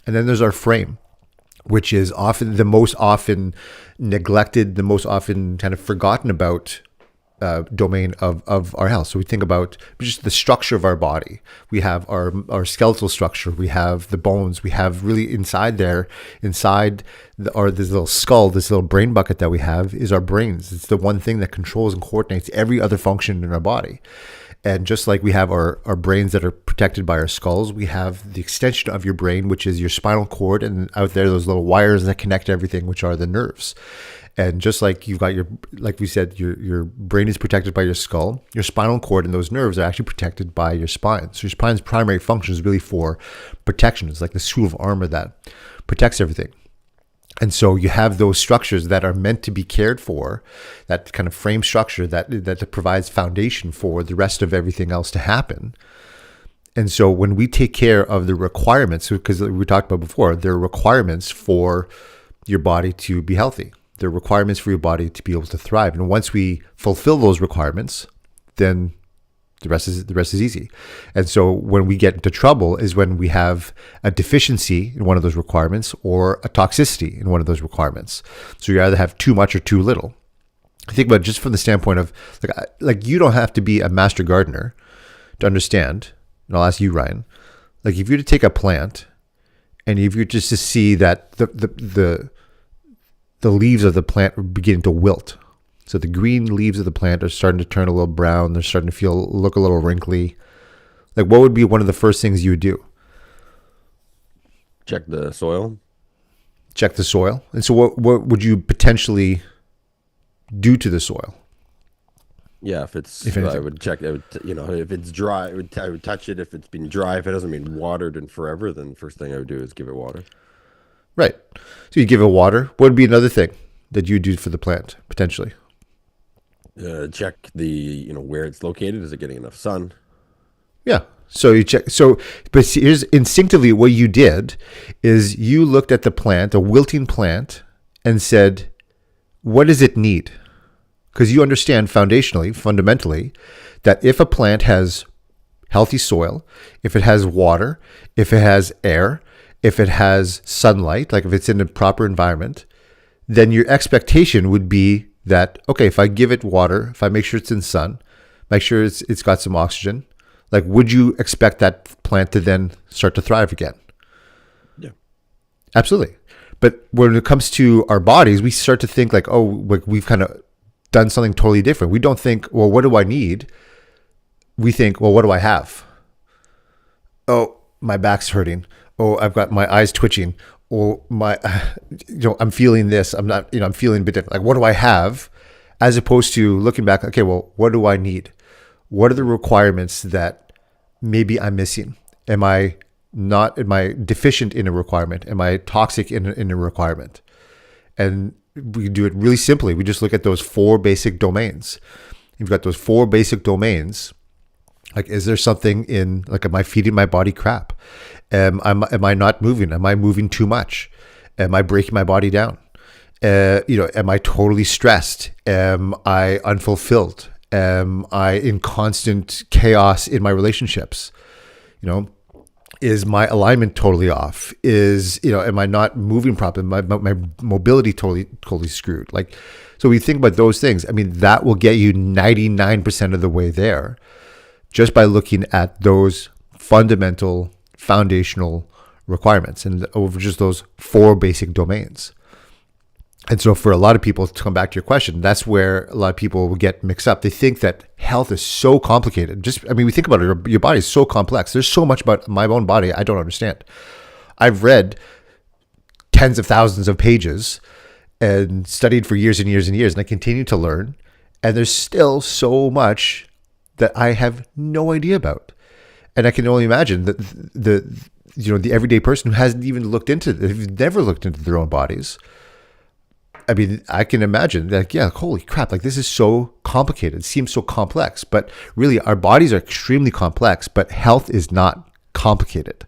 And then there's our frame, which is often the most often neglected, the most often kind of forgotten about domain of our health. So we think about just the structure of our body. We have our skeletal structure. We have the bones. We have really inside this little skull, this little brain bucket that we have is our brains. It's the one thing that controls and coordinates every other function in our body. And just like we have our brains that are protected by our skulls, we have the extension of your brain, which is your spinal cord, and out there, those little wires that connect everything, which are the nerves. And just like you've got like we said, your brain is protected by your skull, your spinal cord and those nerves are actually protected by your spine. So your spine's primary function is really for protection. It's like the suit of armor that protects everything. And so you have those structures that are meant to be cared for, that kind of frame structure that provides foundation for the rest of everything else to happen. And so when we take care of the requirements, because we talked about before, there are requirements for your body to be healthy. There are requirements for your body to be able to thrive. And once we fulfill those requirements, then the rest is easy. And so when we get into trouble is when we have a deficiency in one of those requirements or a toxicity in one of those requirements. So you either have too much or too little. I think about it just from the standpoint of like you don't have to be a master gardener to understand. And I'll ask you, Ryan, like if you were to take a plant and if you're just to see that the leaves of the plant are beginning to wilt. So the green leaves of the plant are starting to turn a little brown. They're starting to look a little wrinkly. Like what would be one of the first things you would do? Check the soil. check the soil. And so what would you potentially do to the soil, Yeah, if I anything? would check. I would, if it's dry, I would touch it. If it's been dry, if it hasn't been watered in forever, then first thing I would do is give it water. Right. So you give it water. What would be another thing that you do for the plant potentially? Check the, where it's located. Is it getting enough sun? Yeah. So you check. So, but here's instinctively what you did is you looked at the plant, a wilting plant, and said, what does it need? Because you understand foundationally, fundamentally, that if a plant has healthy soil, if it has water, if it has air, if it has sunlight, like if it's in a proper environment, then your expectation would be that, okay, if I give it water, if I make sure it's in sun, make sure it's got some oxygen, like would you expect that plant to then start to thrive again? Yeah. Absolutely. But when it comes to our bodies, we start to think like, oh, like we've kind of done something totally different. We don't think, well, what do I need? We think, well, what do I have? Oh, my back's hurting. Oh, I've got my eyes twitching. Or my, I'm feeling this. I'm not, I'm feeling a bit different. Like, what do I have? As opposed to looking back, okay, well, what do I need? What are the requirements that maybe I'm missing? Am I deficient in a requirement? Am I toxic in a requirement? And we do it really simply. We just look at those four basic domains. You've got those four basic domains. Like, is there something in, like, am I feeding my body crap? Am I not moving? Am I moving too much? Am I breaking my body down? Am I totally stressed? Am I unfulfilled? Am I in constant chaos in my relationships? You know, is my alignment totally off? Am I not moving properly? My mobility totally screwed. Like, so we think about those things. I mean, that will get you 99% of the way there just by looking at those fundamental, foundational requirements and over just those four basic domains. And so for a lot of people, to come back to your question, that's where a lot of people will get mixed up. They think that health is so complicated. We think about it, your body is so complex. There's so much about my own body I don't understand. I've read tens of thousands of pages and studied for years and years and years, and I continue to learn. And there's still so much that I have no idea about. And I can only imagine that the everyday person who hasn't even looked into, they've never looked into their own bodies. I mean, I can imagine that, yeah, holy crap, like this is so complicated. It seems so complex, but really our bodies are extremely complex, but health is not complicated.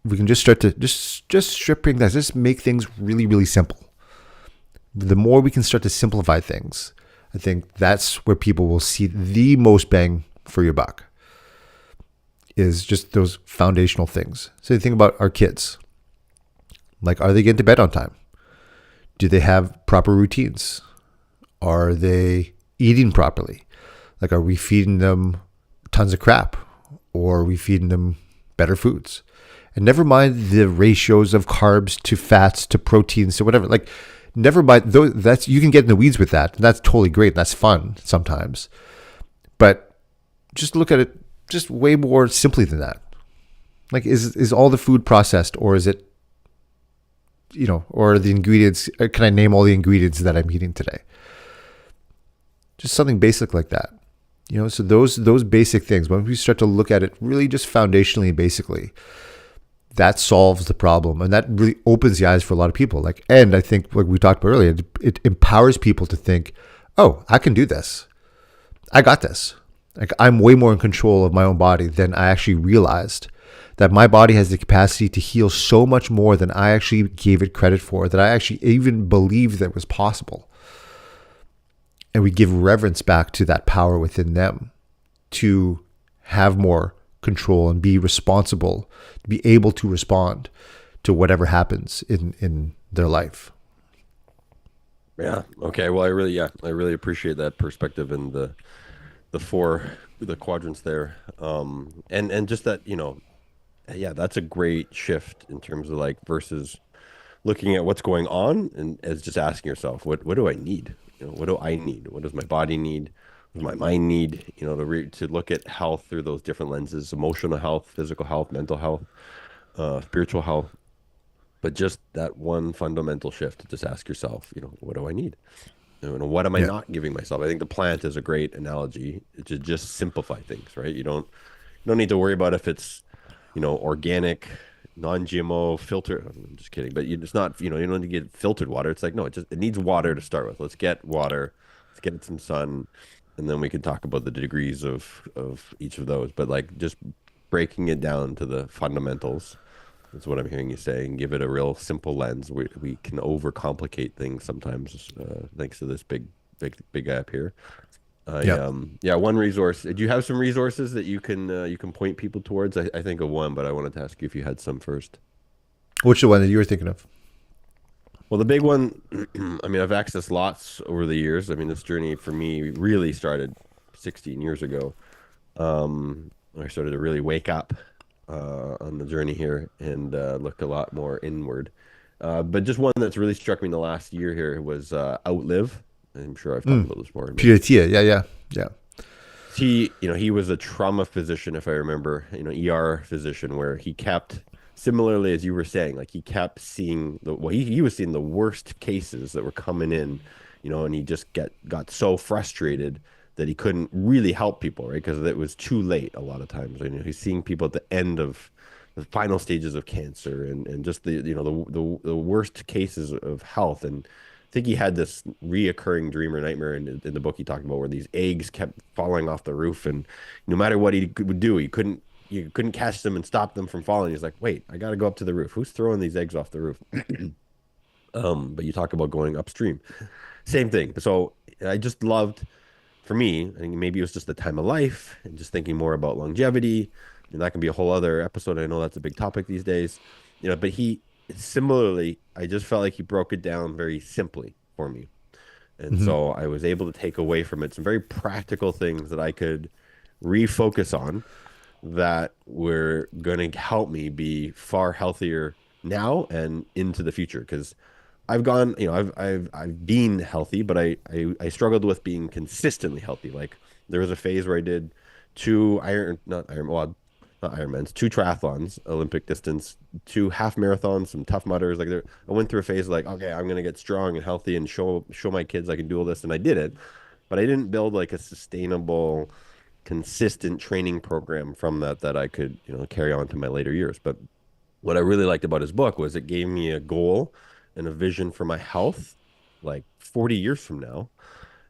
We can just start to just stripping that, just make things really, really simple. The more we can start to simplify things, I think that's where people will see the most bang for your buck, is just those foundational things. So you think about our kids. Like, are they getting to bed on time? Do they have proper routines? Are they eating properly? Like, are we feeding them tons of crap? Or are we feeding them better foods? And never mind the ratios of carbs to fats to proteins to whatever. Like, never mind those. That's, you can get in the weeds with that. That's totally great. That's fun sometimes. But just look at it just way more simply than that. Like, is all the food processed, or is it, or the ingredients, can I name all the ingredients that I'm eating today? Just something basic like that. So those basic things, when we start to look at it really just foundationally and basically, that solves the problem. And that really opens the eyes for a lot of people. Like, and I think, like we talked about earlier, it empowers people to think, oh, I can do this. I got this. Like, I'm way more in control of my own body than I actually realized. That my body has the capacity to heal so much more than I actually gave it credit for, that I actually even believed that was possible. And we give reverence back to that power within them to have more control and be responsible, to be able to respond to whatever happens in their life. Yeah. Okay. Well, I really appreciate that perspective and the quadrants there. And just that, yeah, that's a great shift in terms of like versus looking at what's going on and as just asking yourself, what do I need? What do I need? What does my body need? What does my mind need? To look at health through those different lenses: emotional health, physical health, mental health, spiritual health. But just that one fundamental shift to just ask yourself, what do I need? What am I Yeah. not giving myself? I think the plant is a great analogy to just simplify things, right? You don't need to worry about if it's, organic, non-GMO, filter. I'm just kidding, but it's not, you don't need to get filtered water. It's like, no, it needs water to start with. Let's get water, let's get it some sun, and then we can talk about the degrees of each of those. But like just breaking it down to the fundamentals. That's what I'm hearing you say, and give it a real simple lens. We can overcomplicate things sometimes, thanks to this big app here. Yeah. Yeah, one resource. Do you have some resources that you can point people towards? I think of one, but I wanted to ask you if you had some first. Which the one that you were thinking of? Well, the big one, I mean, I've accessed lots over the years. I mean, this journey for me really started 16 years ago. I started to really wake up on the journey here and look a lot more inward. But just one that's really struck me in the last year here was Outlive. I'm sure I've talked Mm. about this more, but Peter Tia. Yeah. Yeah. Yeah. he was a trauma physician, if I remember, ER physician, where he kept, similarly as you were saying, like he kept seeing he was seeing the worst cases that were coming in, and he just got so frustrated that he couldn't really help people, right? Because it was too late a lot of times. He's seeing people at the end of the final stages of cancer and just the worst cases of health. And I think he had this reoccurring dream or nightmare in the book he talked about, where these eggs kept falling off the roof, and no matter what would do, you couldn't catch them and stop them from falling. He's like, wait, I got to go up to the roof. Who's throwing these eggs off the roof? But you talk about going upstream, same thing. So I just loved, for me, I think maybe it was just the time of life and just thinking more about longevity. And that can be a whole other episode. I know that's a big topic these days, but similarly, I just felt like he broke it down very simply for me. And Hmm. so I was able to take away from it some very practical things that I could refocus on that were going to help me be far healthier now and into the future. Because I've gone, I've been healthy, but I struggled with being consistently healthy. Like there was a phase where I did two iron, not iron, well, not Ironmans, two triathlons, Olympic distance, two half marathons, some tough mutters. Like I went through a phase like, okay, I'm gonna get strong and healthy and show my kids I can do all this, and I did it. But I didn't build like a sustainable, consistent training program from that I could, carry on to my later years. But what I really liked about his book was it gave me a goal and a vision for my health, like 40 years from now,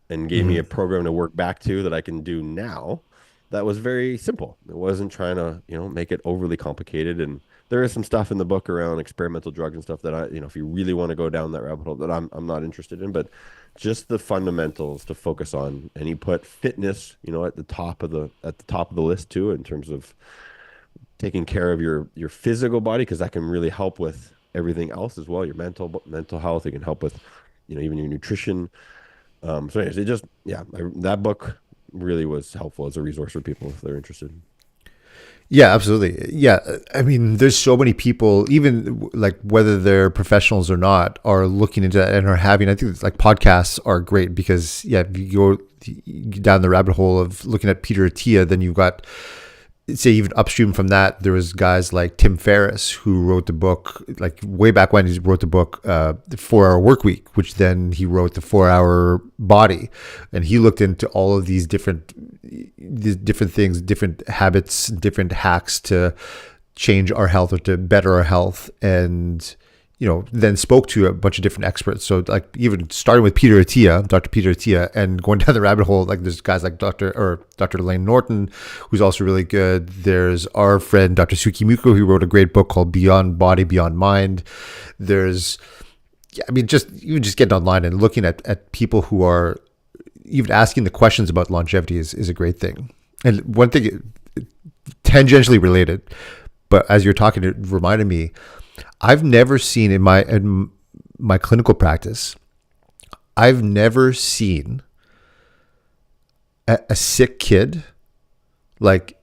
and gave me Hmm. a program to work back to that I can do now. That was very simple. It wasn't trying to, make it overly complicated. And there is some stuff in the book around experimental drugs and stuff that if you really want to go down that rabbit hole, that I'm not interested in. But just the fundamentals to focus on. And he put fitness, at the top of the list too, in terms of taking care of your physical body, because that can really help with everything else as well. Your mental health. It can help with, even your nutrition. So anyways, that book really was helpful as a resource for people if they're interested. Yeah, absolutely. Yeah, I mean, there's so many people, even like whether they're professionals or not, are looking into that and are having. I think it's like podcasts are great because yeah, if you go down the rabbit hole of looking at Peter Attia, then you've got, say, even upstream from that, there was guys like Tim Ferriss who wrote the book, like way back when he wrote the book, The 4 Hour Work Week, which then he wrote The 4 Hour Body. And he looked into all of these different things, different habits, different hacks to change our health or to better our health. And then spoke to a bunch of different experts. So like even starting with Dr. Peter Attia, and going down the rabbit hole, like there's guys like Dr. Elaine Norton, who's also really good. There's our friend, Dr. Sukimiko, who wrote a great book called Beyond Body, Beyond Mind. There's, yeah, I mean, just getting online and looking at people who are even asking the questions about longevity is a great thing. And one thing, tangentially related, but as you're talking, it reminded me, I've never seen in my clinical practice, I've never seen a sick kid, like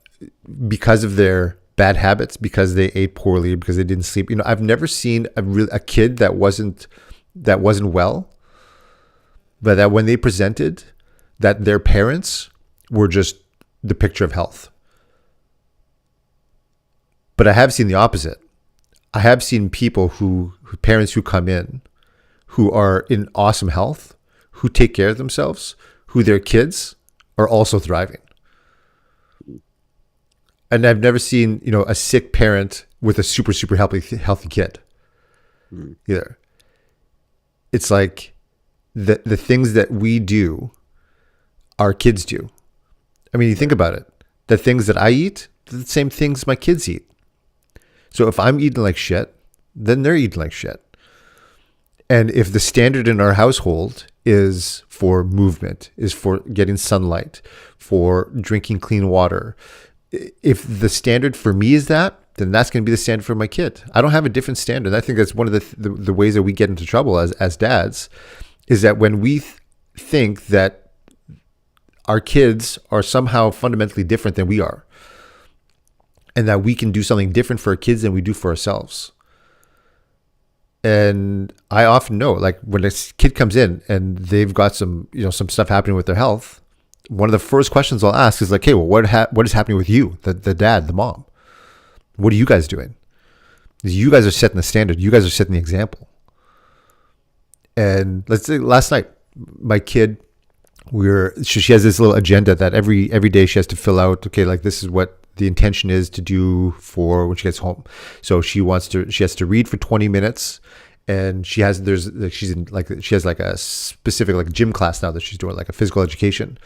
because of their bad habits, because they ate poorly, because they didn't sleep. I've never seen a kid that wasn't well, but that when they presented, that their parents were just the picture of health. But I have seen the opposite. I have seen people who parents who come in who are in awesome health, who take care of themselves, who their kids are also thriving. And I've never seen, a sick parent with a super healthy kid Mm. either. It's like the things that we do, our kids do. I mean, you think about it. The things that I eat, they're the same things my kids eat. So if I'm eating like shit, then they're eating like shit. And if the standard in our household is for movement, is for getting sunlight, for drinking clean water, if the standard for me is that, then that's going to be the standard for my kid. I don't have a different standard. I think that's one of the ways that we get into trouble as dads, is that when we think that our kids are somehow fundamentally different than we are, and that we can do something different for our kids than we do for ourselves. And I often know, like when a kid comes in and they've got some stuff happening with their health, one of the first questions I'll ask is like, hey, well, what is happening with you, the dad, the mom? What are you guys doing? Because you guys are setting the standard. You guys are setting the example. And let's say last night, my kid, she has this little agenda that every day she has to fill out. Okay, like this is what the intention is to do for when she gets home. So she has to read for 20 minutes, and she has like a specific like gym class now that she's doing, like a physical education.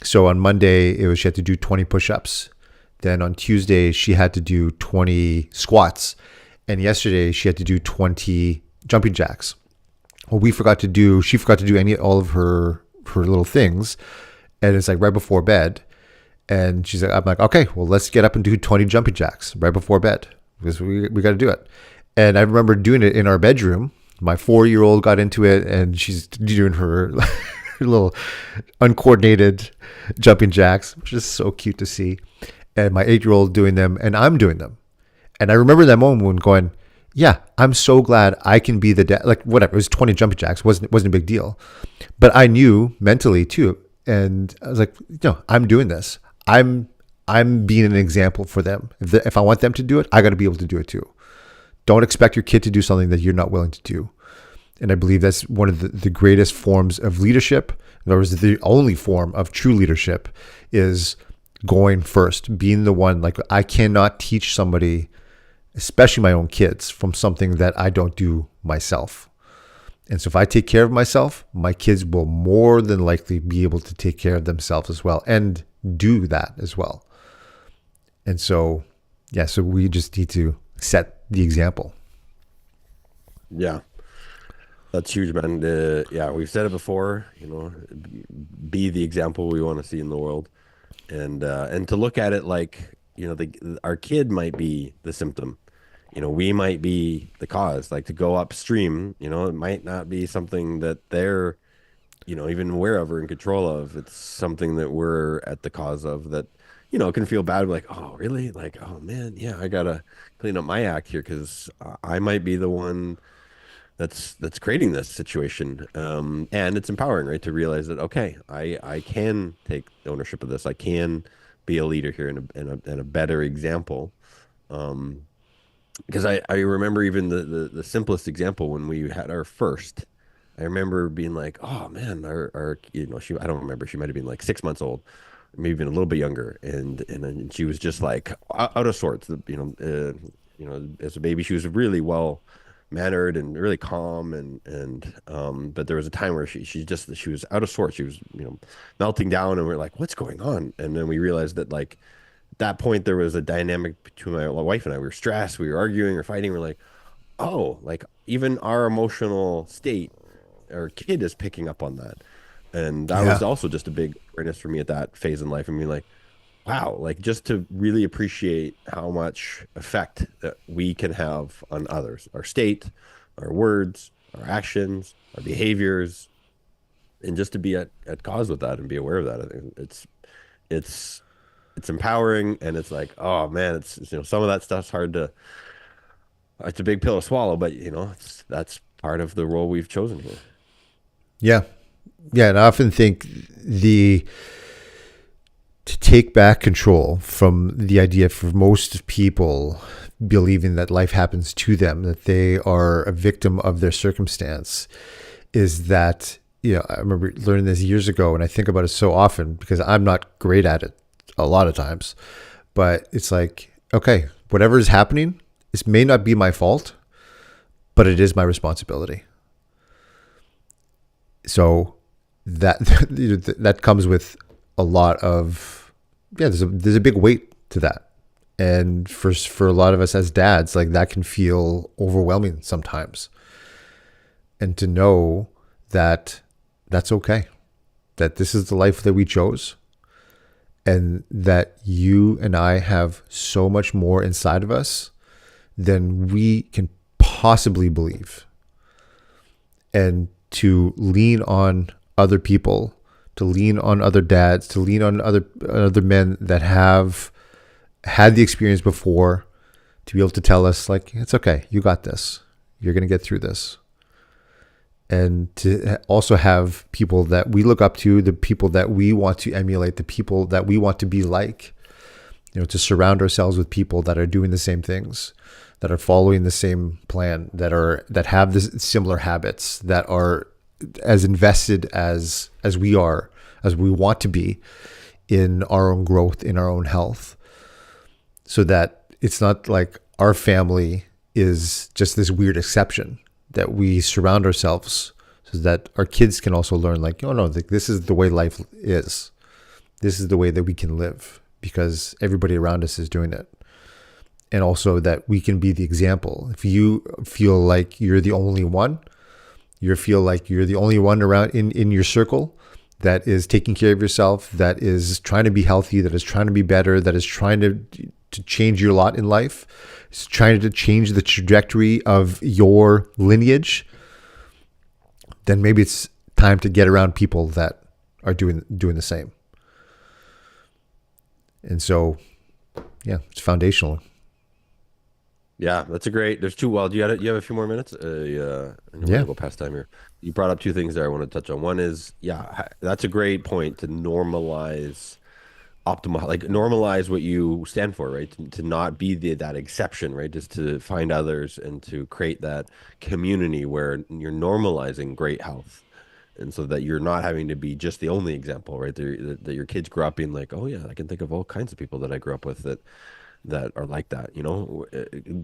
So on Monday she had to do 20 push-ups. Then on Tuesday she had to do 20 squats, and yesterday she had to do 20 jumping jacks. Well, she forgot to do all of her little things, and it's like right before bed. And I'm like, okay, well, let's get up and do 20 jumping jacks right before bed, because we got to do it. And I remember doing it in our bedroom. My 4-year-old got into it, and she's doing her, her little uncoordinated jumping jacks, which is so cute to see. And my 8-year-old doing them, and I'm doing them. And I remember that moment when going, yeah, I'm so glad I can be the dad. Like whatever, it was 20 jumping jacks, wasn't a big deal. But I knew mentally too, and I was like, I'm doing this. I'm being an example for them. If I want them to do it, I got to be able to do it too. Don't expect your kid to do something that you're not willing to do. And I believe that's one of the greatest forms of leadership. In other words, the only form of true leadership is going first, being the one. Like, I cannot teach somebody, especially my own kids, from something that I don't do myself. And so if I take care of myself, my kids will more than likely be able to take care of themselves as well, and do that as well. And so, so we just need to set the example. Yeah, that's huge, man. We've said it before, be the example we want to see in the world. And to look at it like, our kid might be the symptom. We might be the cause. Like, to go upstream, it might not be something that they're even aware of or in control of. It's something that we're at the cause of, that, can feel bad. Like, oh, really? Like, oh man, yeah, I gotta clean up my act here, because I might be the one that's creating this situation. And it's empowering, right? To realize that, okay, I can take ownership of this. I can be a leader here, and a better example. Because I remember even the simplest example when we had our first. I remember being like, oh man, our I don't remember, she might have been like 6 months old, maybe even a little bit younger, and then she was just like out of sorts. As a baby, she was really well mannered and really calm, and but there was a time where she was out of sorts. She was melting down, and we're like, what's going on? And then we realized that, like, at that point there was a dynamic between my wife and I. We were stressed, we were arguing, we were fighting. We're like, oh, like, even our emotional state, our kid is picking up on that. And that was Yeah. also just a big awareness for me at that phase in life. I mean, like, wow, like, just to really appreciate how much effect that we can have on others, our state, our words, our actions, our behaviors, and just to be at cause with that and be aware of that. I think it's it's empowering, and it's like, oh man, it's some of that stuff's hard to, it's a big pill to swallow, but that's part of the role we've chosen here. Yeah. Yeah. And I often think to take back control from the idea for most people believing that life happens to them, that they are a victim of their circumstance, is that, I remember learning this years ago, and I think about it so often because I'm not great at it a lot of times. But it's like, okay, whatever is happening, this may not be my fault, but it is my responsibility. So that that comes with a lot of, there's a big weight to that. And for a lot of us as dads, like, that can feel overwhelming sometimes. And to know that that's okay, that this is the life that we chose, and that you and I have so much more inside of us than we can possibly believe. And to lean on other people, to lean on other dads, to lean on other men that have had the experience before, to be able to tell us, like, it's okay, you got this, you're going to get through this. And to also have people that we look up to, the people that we want to emulate, the people that we want to be like, to surround ourselves with people that are doing the same things, that are following the same plan, that have this similar habits, that are as invested as we are, as we want to be in our own growth, in our own health, so that it's not like our family is just this weird exception, that we surround ourselves so that our kids can also learn, like, oh no, this is the way life is. This is the way that we can live because everybody around us is doing it. And also that we can be the example. If you feel like you're the only one, around in your circle that is taking care of yourself, that is trying to be healthy, that is trying to be better, that is trying to change your lot in life, is trying to change the trajectory of your lineage, then maybe it's time to get around people that are doing the same. And so, yeah, it's foundational. Yeah, that's a great. There's two. Well, you have a few more minutes? Yeah, I know we're Yeah. gonna go past time here. You brought up two things there I want to touch on. One is, yeah, that's a great point to normalize like normalize what you stand for, right? To not be that exception, right? Just to find others and to create that community where you're normalizing great health. And so that you're not having to be just the only example, right? That your kids grow up being like, oh yeah, I can think of all kinds of people that I grew up with that are like that,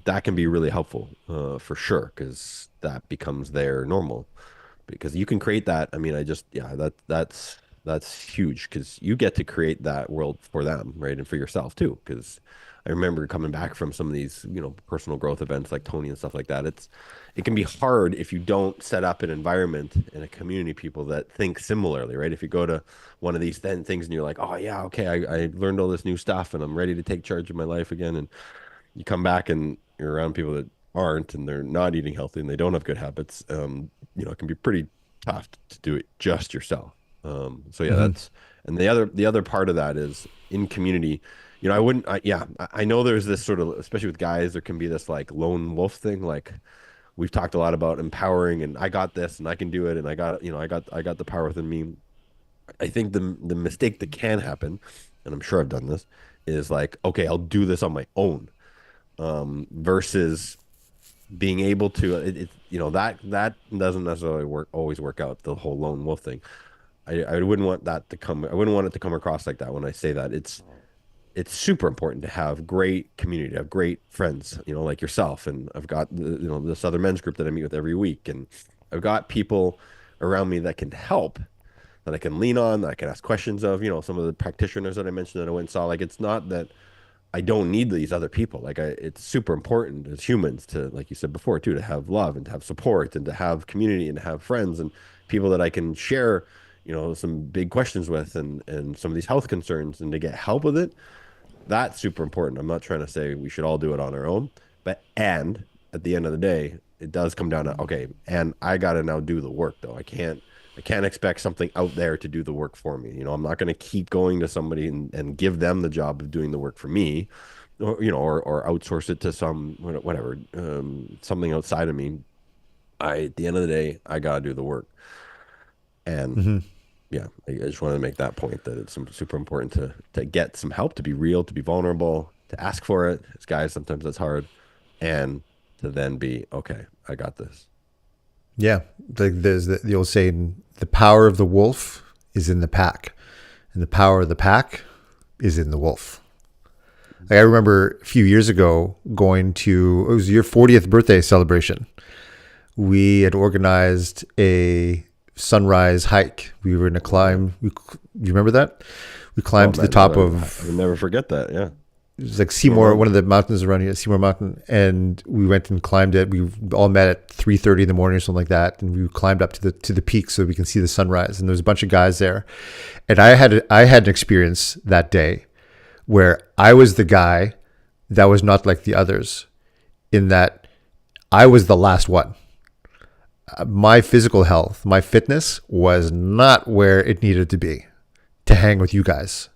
that can be really helpful, for sure, because that becomes their normal. Because you can create that. I mean, yeah, that's huge because you get to create that world for them, right? And for yourself too. Because I remember coming back from some of these, personal growth events like Tony and stuff like that. It can be hard if you don't set up an environment and a community of people that think similarly, right? If you go to one of these things and you're like, oh yeah, okay, I learned all this new stuff and I'm ready to take charge of my life again. And you come back and you're around people that aren't and they're not eating healthy and they don't have good habits, it can be pretty tough to do it just yourself. So yeah, Mm-hmm. and the other part of that is in community. I know there's this sort of, especially with guys, there can be this like lone wolf thing. Like we've talked a lot about empowering and I got this and I can do it and I got the power within me. I think the mistake that can happen, and I'm sure I've done this, is like, okay, I'll do this on my own, versus being able to that doesn't necessarily always work out, the whole lone wolf thing. I wouldn't want that to come. I wouldn't want it to come across like that when I say that. It's super important to have great community, to have great friends, like yourself. And I've got this other men's group that I meet with every week, and I've got people around me that can help, that I can lean on, that I can ask questions of. Some of the practitioners that I mentioned that I went and saw. Like it's not that I don't need these other people. It's super important as humans to, like you said before, too, to have love and to have support and to have community and to have friends and people that I can share, some big questions with and some of these health concerns and to get help with it. That's super important. I'm not trying to say we should all do it on our own, but and at the end of the day, it does come down to, okay, and I got to now do the work though. I can't expect something out there to do the work for me. I'm not going to keep going to somebody and give them the job of doing the work for me, or outsource it to some whatever, something outside of me. At the end of the day, I got to do the work. And Mm-hmm. yeah, I just wanted to make that point that it's super important to get some help, to be real, to be vulnerable, to ask for it. As guys, sometimes that's hard, and to then be okay. I got this. Yeah, like there's the old saying, the power of the wolf is in the pack, and the power of the pack is in the wolf. Like I remember a few years ago going to, it was your 40th birthday celebration. We had organized a sunrise hike. We were in a climb. You remember that? We Oh climbed to the man, top I would of, never forget that. Yeah, it was like Seymour Seymour, one Mountain. of the mountains around here, Seymour Mountain, and we went and climbed it. We all met at 3:30 in the morning or something like that, and we climbed up to the peak so we can see the sunrise. And there was a bunch of guys there, and I had an experience that day where I was the guy that was not like the others, in that I was the last one. My physical health, my fitness was not where it needed to be to hang with you guys.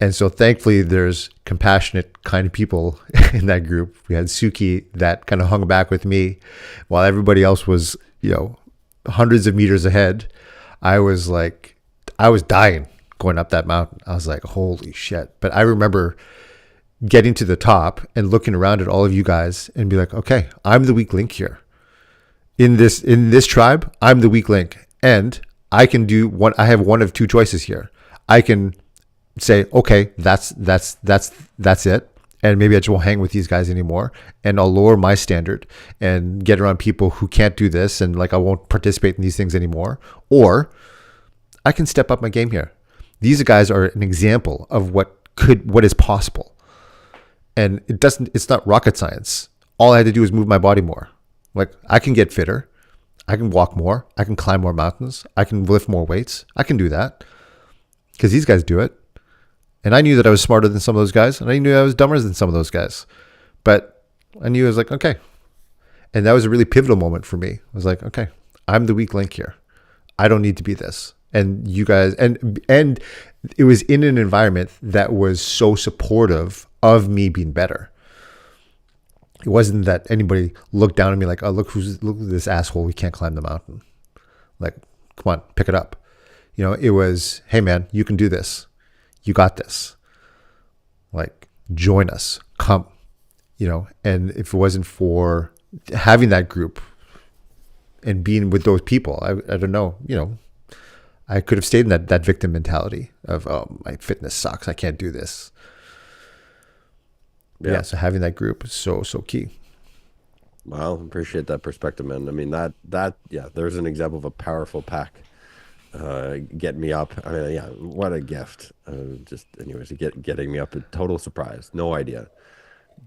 And so thankfully there's compassionate, kind people in that group. We had Suki that kind of hung back with me while everybody else was, hundreds of meters ahead. I was like, I was dying going up that mountain. I was like, holy shit. But I remember getting to the top and looking around at all of you guys and be like, okay, I'm the weak link here. In this tribe, I'm the weak link. And I can do one, I have one of two choices here. I can say, okay, that's it. And maybe I just won't hang with these guys anymore. And I'll lower my standard and get around people who can't do this. And like, I won't participate in these things anymore. Or I can step up my game here. These guys are an example of what is possible. And it's not rocket science. All I had to do was move my body more. Like I can get fitter. I can walk more. I can climb more mountains. I can lift more weights. I can do that because these guys do it. And I knew that I was smarter than some of those guys. And I knew I was dumber than some of those guys. But I knew I was like, okay. And that was a really pivotal moment for me. I was like, okay, I'm the weak link here. I don't need to be this. And you guys, and it was in an environment that was so supportive of me being better. It wasn't that anybody looked down at me like, oh, look at this asshole. We can't climb the mountain. Like, come on, pick it up. It was, hey man, you can do this. You got this. Like, join us, come, and if it wasn't for having that group and being with those people, I don't know, I could have stayed in that victim mentality of, oh, my fitness sucks. I can't do this. Yeah. So having that group is so key. Wow, appreciate that perspective, man. I mean yeah, there's an example of a powerful pack. Get me up. I mean, yeah, what a gift. Just anyways, getting me up, a total surprise. No idea.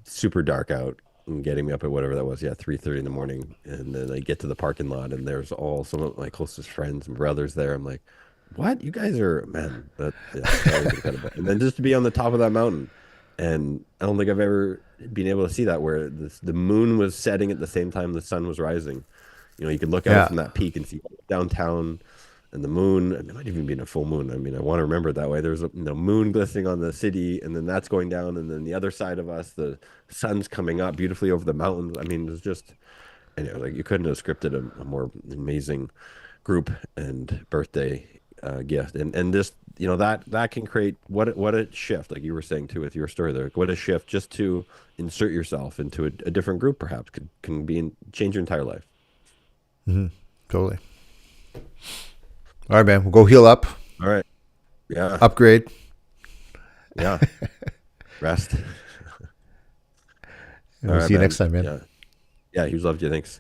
Super dark out and getting me up at whatever that was. Yeah, 3:30 in the morning. And then I get to the parking lot and there's all some of my closest friends and brothers there. I'm like, what? You guys are, man, that was incredible. And then just to be on the top of that mountain. And I don't think I've ever been able to see that where the moon was setting at the same time the sun was rising. You could look out Yeah. from that peak and see downtown and the moon. It might even be a full moon. I mean, I want to remember it that way. There's a moon glistening on the city, and then that's going down, and then the other side of us, the sun's coming up beautifully over the mountains. I mean, it's just, like you couldn't have scripted a more amazing group and birthday gift, and just that can create what a shift, like you were saying too with your story there. What a shift just to insert yourself into a different group, perhaps can change your entire life. Mm-hmm. Totally. All right, man. We'll go heal up, All right. Yeah. upgrade. Yeah. Rest. And All we'll right, see you man. next time, man. Yeah. Yeah. Huge love to you. Thanks.